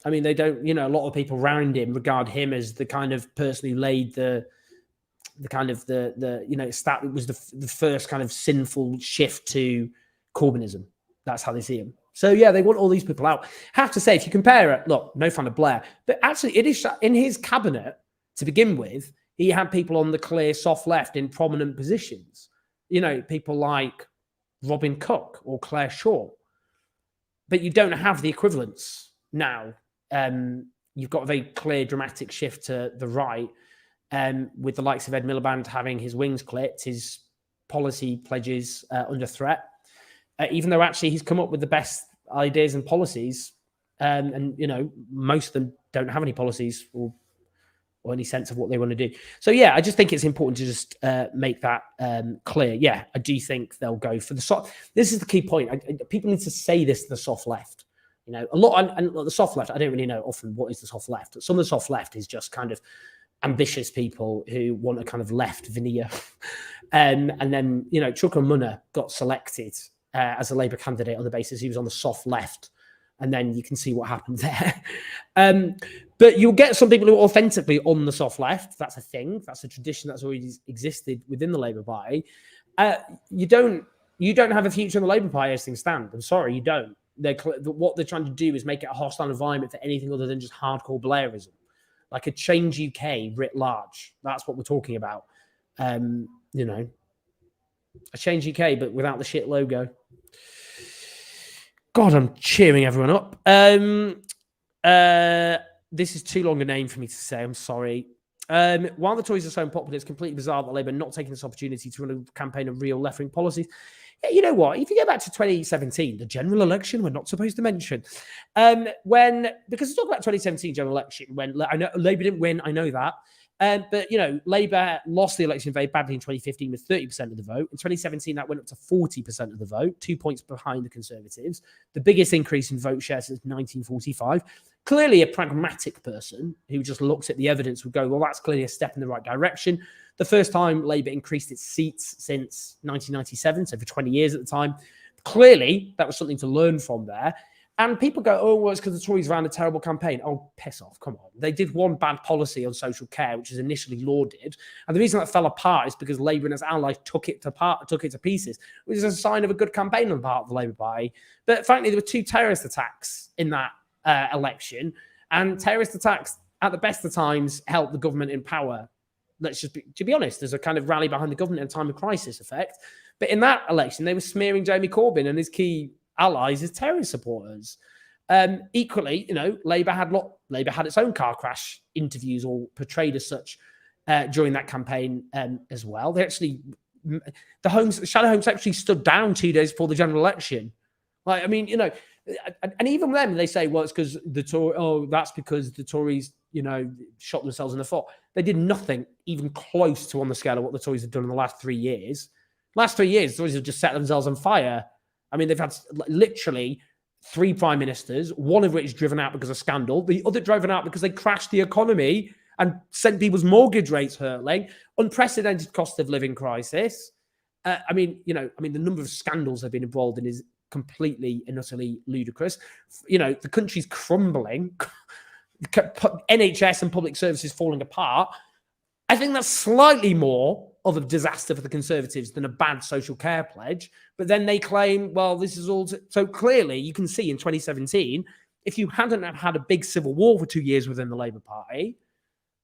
I mean, they don't, a lot of people around him regard him as the kind of person who laid the it was the first kind of sinful shift to Corbynism. That's how they see him. So yeah, they want all these people out. Have to say, if you compare it, look, no fan of Blair, but actually it is in his cabinet to begin with, he had people on the clear soft left in prominent positions. People like Robin Cook or Claire Shaw. But you don't have the equivalents now. You've got a very clear, dramatic shift to the right, with the likes of Ed Miliband having his wings clipped, his policy pledges under threat, even though actually he's come up with the best ideas and policies, and most of them don't have any policies or any sense of what they want to do. So yeah, I just think it's important to just make that clear. Yeah, I do think they'll go for the soft. This is the key point. People need to say this to the soft left. A lot, and the soft left, I don't really know often what is the soft left. Some of the soft left is just kind of ambitious people who want a kind of left veneer. And then, Chuka Munna got selected as a Labour candidate on the basis he was on the soft left. And then you can see what happened there. But you'll get some people who are authentically on the soft left. That's a thing. That's a tradition that's already existed within the Labour Party. You don't have a future in the Labour Party as things stand. I'm sorry, you don't. What they're trying to do is make it a hostile environment for anything other than just hardcore Blairism, like a Change UK writ large. That's what we're talking about. A Change UK, but without the shit logo. God, I'm cheering everyone up. This is too long a name for me to say. I'm sorry. While the Tories are so unpopular, it's completely bizarre that Labour are not taking this opportunity to run a campaign of real left-wing policies. Yeah, you know what? If you go back to 2017, the general election, we're not supposed to mention. Because it's talk about 2017 general election, when I know Labour didn't win, I know that. But, Labour lost the election very badly in 2015 with 30% of the vote. In 2017, that went up to 40% of the vote, 2 points behind the Conservatives. The biggest increase in vote share since 1945. Clearly a pragmatic person who just looks at the evidence would go, well, that's clearly a step in the right direction. The first time Labour increased its seats since 1997, so for 20 years at the time. Clearly, that was something to learn from there. And people go, oh, well, it's because the Tories ran a terrible campaign. Oh, piss off. Come on. They did one bad policy on social care, which was initially lauded. And the reason that fell apart is because Labour and its allies took it to pieces, which is a sign of a good campaign on the part of the Labour Party. But frankly, there were 2 terrorist attacks in that election. And terrorist attacks, at the best of times, helped the government in power. To be honest, there's a kind of rally behind the government in a time of crisis effect. But in that election, they were smearing Jeremy Corbyn and his key allies as terrorist supporters. Equally, Labour had its own car crash interviews or portrayed as such during that campaign as well. They actually, the Shadow Home Secretary stood down 2 days before the general election. And even then they say, well, it's because that's because the Tories, shot themselves in the foot. They did nothing even close to on the scale of what the Tories have done in the last 3 years. Last 3 years, the Tories have just set themselves on fire I mean, they've had literally 3 prime ministers, one of which driven out because of scandal, the other driven out because they crashed the economy and sent people's mortgage rates hurtling, unprecedented cost of living crisis. I mean, the number of scandals they've been involved in is completely and utterly ludicrous. The country's crumbling, NHS and public services falling apart. I think that's slightly more of a disaster for the Conservatives than a bad social care pledge. But then they claim, well, this is all... So clearly, you can see in 2017, if you hadn't had a big civil war for 2 years within the Labour Party,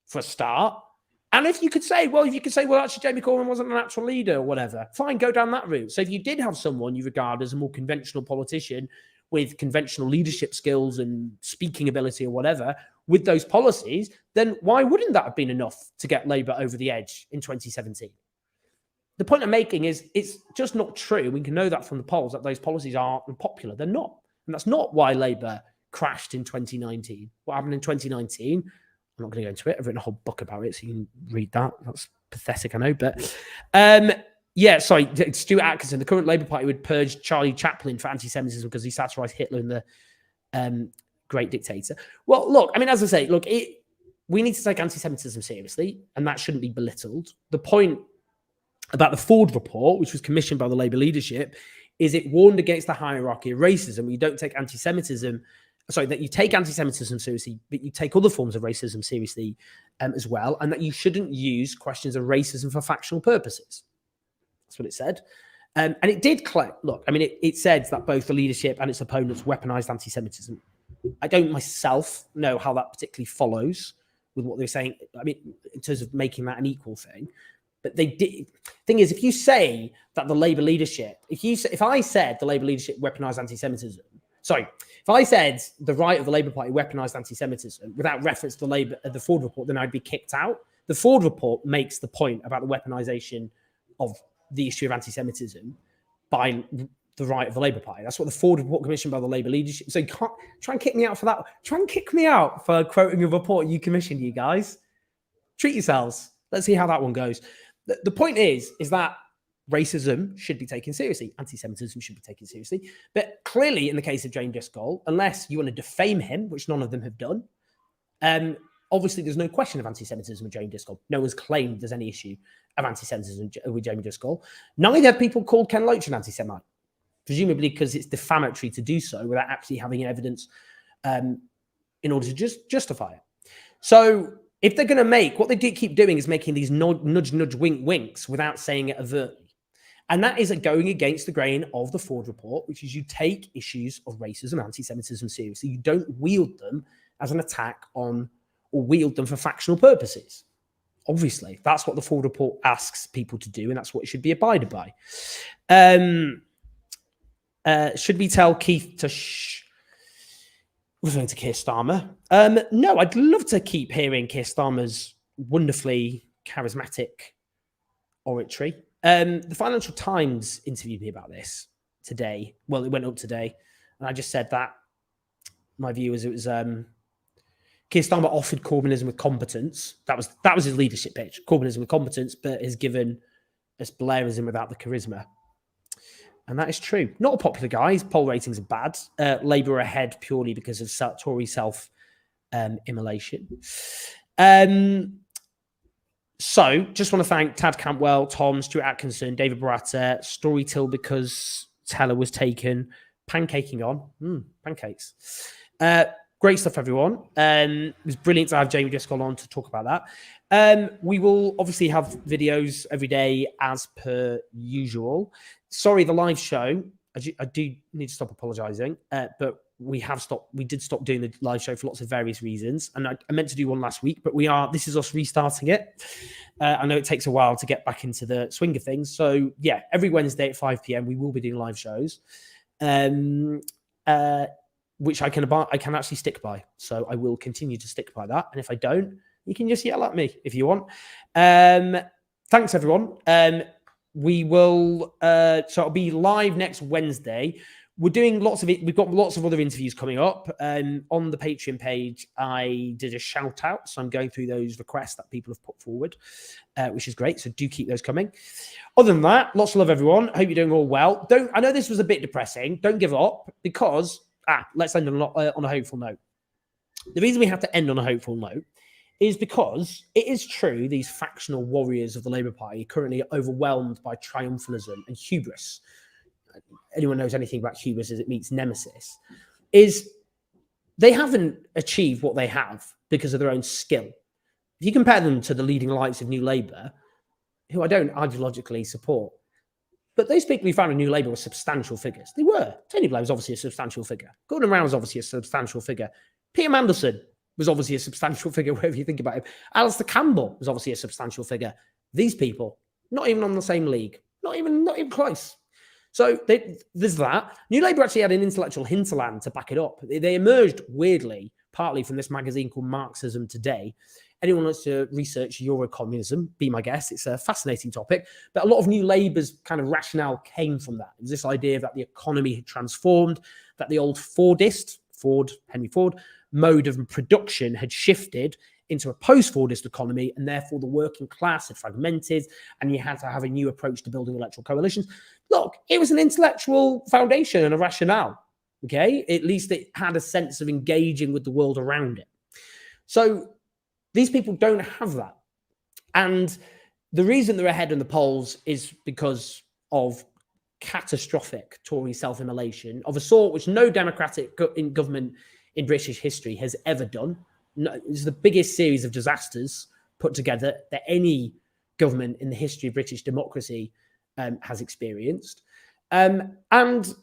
for a start, and if you could say, well, actually, Jamie Corbyn wasn't a natural leader or whatever, fine, go down that route. So if you did have someone you regard as a more conventional politician with conventional leadership skills and speaking ability or whatever, with those policies, then why wouldn't that have been enough to get Labour over the edge in 2017? The point I'm making is it's just not true. We can know that from the polls that those policies are unpopular. They're not. And that's not why Labour crashed in 2019. What happened in 2019, I'm not going to go into it. I've written a whole book about it, so you can read that. That's pathetic, I know. But Stuart Atkinson, the current Labour Party would purge Charlie Chaplin for anti-Semitism because he satirised Hitler and the great dictator. Well, look, I mean, as I say, we need to take anti-Semitism seriously, and that shouldn't be belittled. The point about the Ford report, which was commissioned by the Labour leadership, is it warned against the hierarchy of racism. You don't take anti-Semitism, that you take anti-Semitism seriously, but you take other forms of racism seriously as well, and that you shouldn't use questions of racism for factional purposes. That's what it said. And it did claim, it said that both the leadership and its opponents weaponized anti-Semitism. I don't myself know how that particularly follows with what they're saying. I mean, in terms of making that an equal thing. But they did. Thing is, if you say that the Labour leadership, if I said the Labour leadership weaponized anti-Semitism, if I said the right of the Labour Party weaponized anti-Semitism without reference to the Ford report, then I'd be kicked out. The Ford report makes the point about the weaponization of the issue of anti-Semitism by the right of the Labour Party. That's what the Ford report commissioned by the Labour leadership. So you can't try and kick me out for that. Try and kick me out for quoting a report you commissioned, you guys. Treat yourselves. Let's see how that one goes. The point is that racism should be taken seriously. Anti-Semitism should be taken seriously. But clearly, in the case of Jamie Driscoll, unless you want to defame him, which none of them have done, obviously there's no question of anti-Semitism with Jamie Driscoll. No one's claimed there's any issue of anti-Semitism with Jamie Driscoll. Neither have people called Ken Loach an anti-Semite, presumably because it's defamatory to do so without actually having evidence in order to just justify it. So if they're going to make, what they keep doing is making these nudge, wink, winks without saying it overtly. And that is going against the grain of the Ford report, which is you take issues of racism, anti-Semitism seriously. You don't wield them as an attack on, or wield them for factional purposes. Obviously, that's what the Ford report asks people to do, and that's what it should be abided by. Should we tell Keith to referring to Keir Starmer? No, I'd love to keep hearing Keir Starmer's wonderfully charismatic oratory. The Financial Times interviewed me about this today. Well, it went up today, and I just said that my view is it was Keir Starmer offered Corbynism with competence. That was his leadership pitch. Corbynism with competence, but has given us Blairism without the charisma. And that is true. Not a popular guy. His poll ratings are bad. Labour are ahead purely because of Tory self-immolation. So, just want to thank Tad Campwell, Tom, Stuart Atkinson, David Baratta, Storytill because Teller was taken, pancaking on. Pancakes. Great stuff, everyone. It was brilliant to have Jamie Driscoll on to talk about that. We will obviously have videos every day as per usual. Sorry, the live show. I do need to stop apologising, but we did stop doing the live show for lots of various reasons. And I meant to do one last week, but this is us restarting it. I know it takes a while to get back into the swing of things. So yeah, every Wednesday at 5 p.m. we will be doing live shows, which I can actually stick by. So I will continue to stick by that. And if I don't, you can just yell at me if you want. Thanks, everyone. We will, so it'll be live next Wednesday we're doing lots of it. We've got lots of other interviews coming up. On the Patreon page, I did a shout out. So I'm going through those requests that people have put forward, which is great. So do keep those coming. Other than that, lots of love, everyone. Hope you're doing all well. I know this was a bit depressing. Don't give up, because, let's end on a hopeful note. The reason we have to end on a hopeful note is because it is true these factional warriors of the Labour Party are currently overwhelmed by triumphalism and hubris. Anyone knows anything about hubris as it meets nemesis, is they haven't achieved what they have because of their own skill. If you compare them to the leading lights of New Labour, who I don't ideologically support, but those people who founded New Labour were substantial figures. They were. Tony Blair was obviously a substantial figure. Gordon Brown was obviously a substantial figure. Peter Mandelson was obviously a substantial figure, wherever you think about him. Alistair Campbell was obviously a substantial figure. These people, not even on the same league, not even close. So there's that. New Labour actually had an intellectual hinterland to back it up. They emerged weirdly, partly from this magazine called Marxism Today. Anyone wants to research Eurocommunism, be my guest. It's a fascinating topic. But a lot of New Labour's kind of rationale came from that. It was this idea that the economy had transformed, that the old Henry Ford, mode of production had shifted into a post-Fordist economy, and therefore the working class had fragmented, and you had to have a new approach to building electoral coalitions. Look, it was an intellectual foundation and a rationale, okay? At least it had a sense of engaging with the world around it. So these people don't have that. And the reason they're ahead in the polls is because of catastrophic Tory self-immolation of a sort which no democratic government in British history has ever done. No, it's the biggest series of disasters put together that any government in the history of British democracy has experienced. And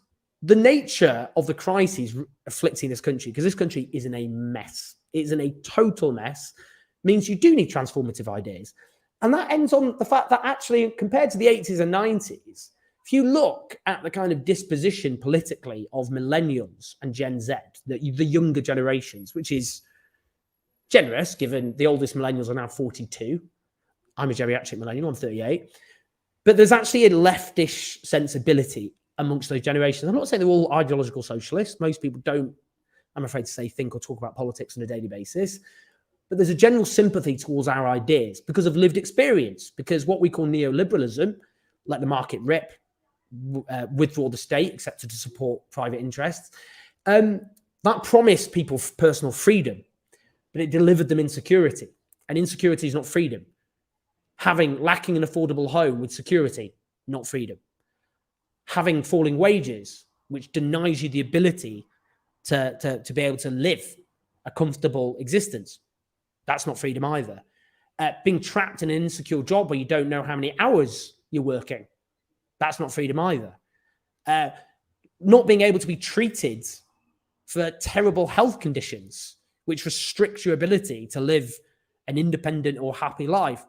the nature of the crises afflicting this country, because this country is in a mess, it's in a total mess, means you do need transformative ideas. And that ends on the fact that actually, compared to the 80s and 90s, if you look at the kind of disposition politically of millennials and Gen Z, the younger generations, which is generous, given the oldest millennials are now 42. I'm a geriatric millennial, I'm 38. But there's actually a leftish sensibility amongst those generations. I'm not saying they're all ideological socialists. Most people don't, I'm afraid to say, think or talk about politics on a daily basis. But there's a general sympathy towards our ideas because of lived experience, because what we call neoliberalism, let the market rip, withdraw the state, except to support private interests, that promised people personal freedom, but it delivered them insecurity. And insecurity is not freedom. Lacking an affordable home with security, not freedom. Having falling wages, which denies you the ability to be able to live a comfortable existence, that's not freedom either. Being trapped in an insecure job where you don't know how many hours you're working, that's not freedom either. Not being able to be treated for terrible health conditions, which restricts your ability to live an independent or happy life,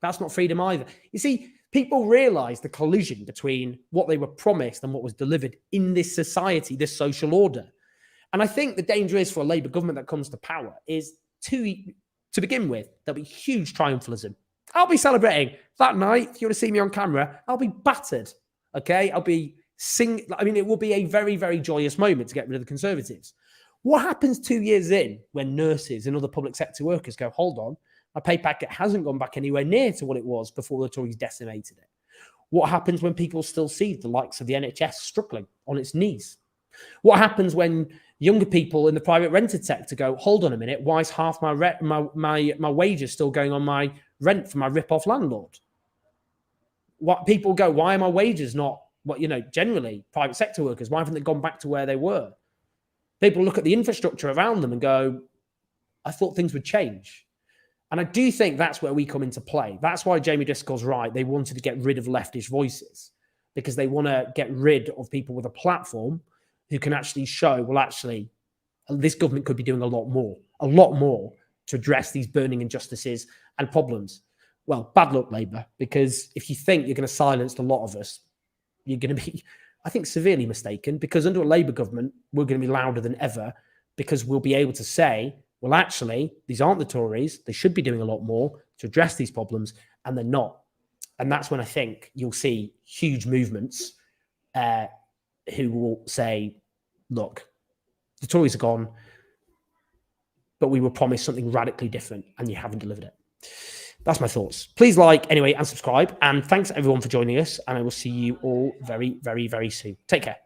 that's not freedom either. You see, people realize the collision between what they were promised and what was delivered in this society, this social order. And I think the danger is for a Labour government that comes to power is to begin with, there'll be huge triumphalism. I'll be celebrating that night. If you want to see me on camera, I'll be battered. Okay, I'll be singing. I mean, it will be a very, very joyous moment to get rid of the Conservatives. What happens 2 years in when nurses and other public sector workers go, hold on, my pay packet hasn't gone back anywhere near to what it was before the Tories decimated it? What happens when people still see the likes of the NHS struggling on its knees? What happens when younger people in the private rented sector go, hold on a minute, why is half my wages still going on my rent for my rip-off landlord? What people go, why are my wages not, generally private sector workers, why haven't they gone back to where they were? People look at the infrastructure around them and go, I thought things would change. And I do think that's where we come into play. That's why Jamie Driscoll's right. They wanted to get rid of leftish voices because they want to get rid of people with a platform who can actually show, well, actually, this government could be doing a lot more to address these burning injustices and problems. Well, bad luck, Labour, because if you think you're going to silence a lot of us, you're going to be, I think, severely mistaken, because under a Labour government, we're going to be louder than ever because we'll be able to say, well, actually, these aren't the Tories. They should be doing a lot more to address these problems, and they're not. And that's when I think you'll see huge movements who will say, look, the Tories are gone, but we were promised something radically different and you haven't delivered it. That's my thoughts. Please like anyway and subscribe. And thanks everyone for joining us. And I will see you all very, very, very soon. Take care.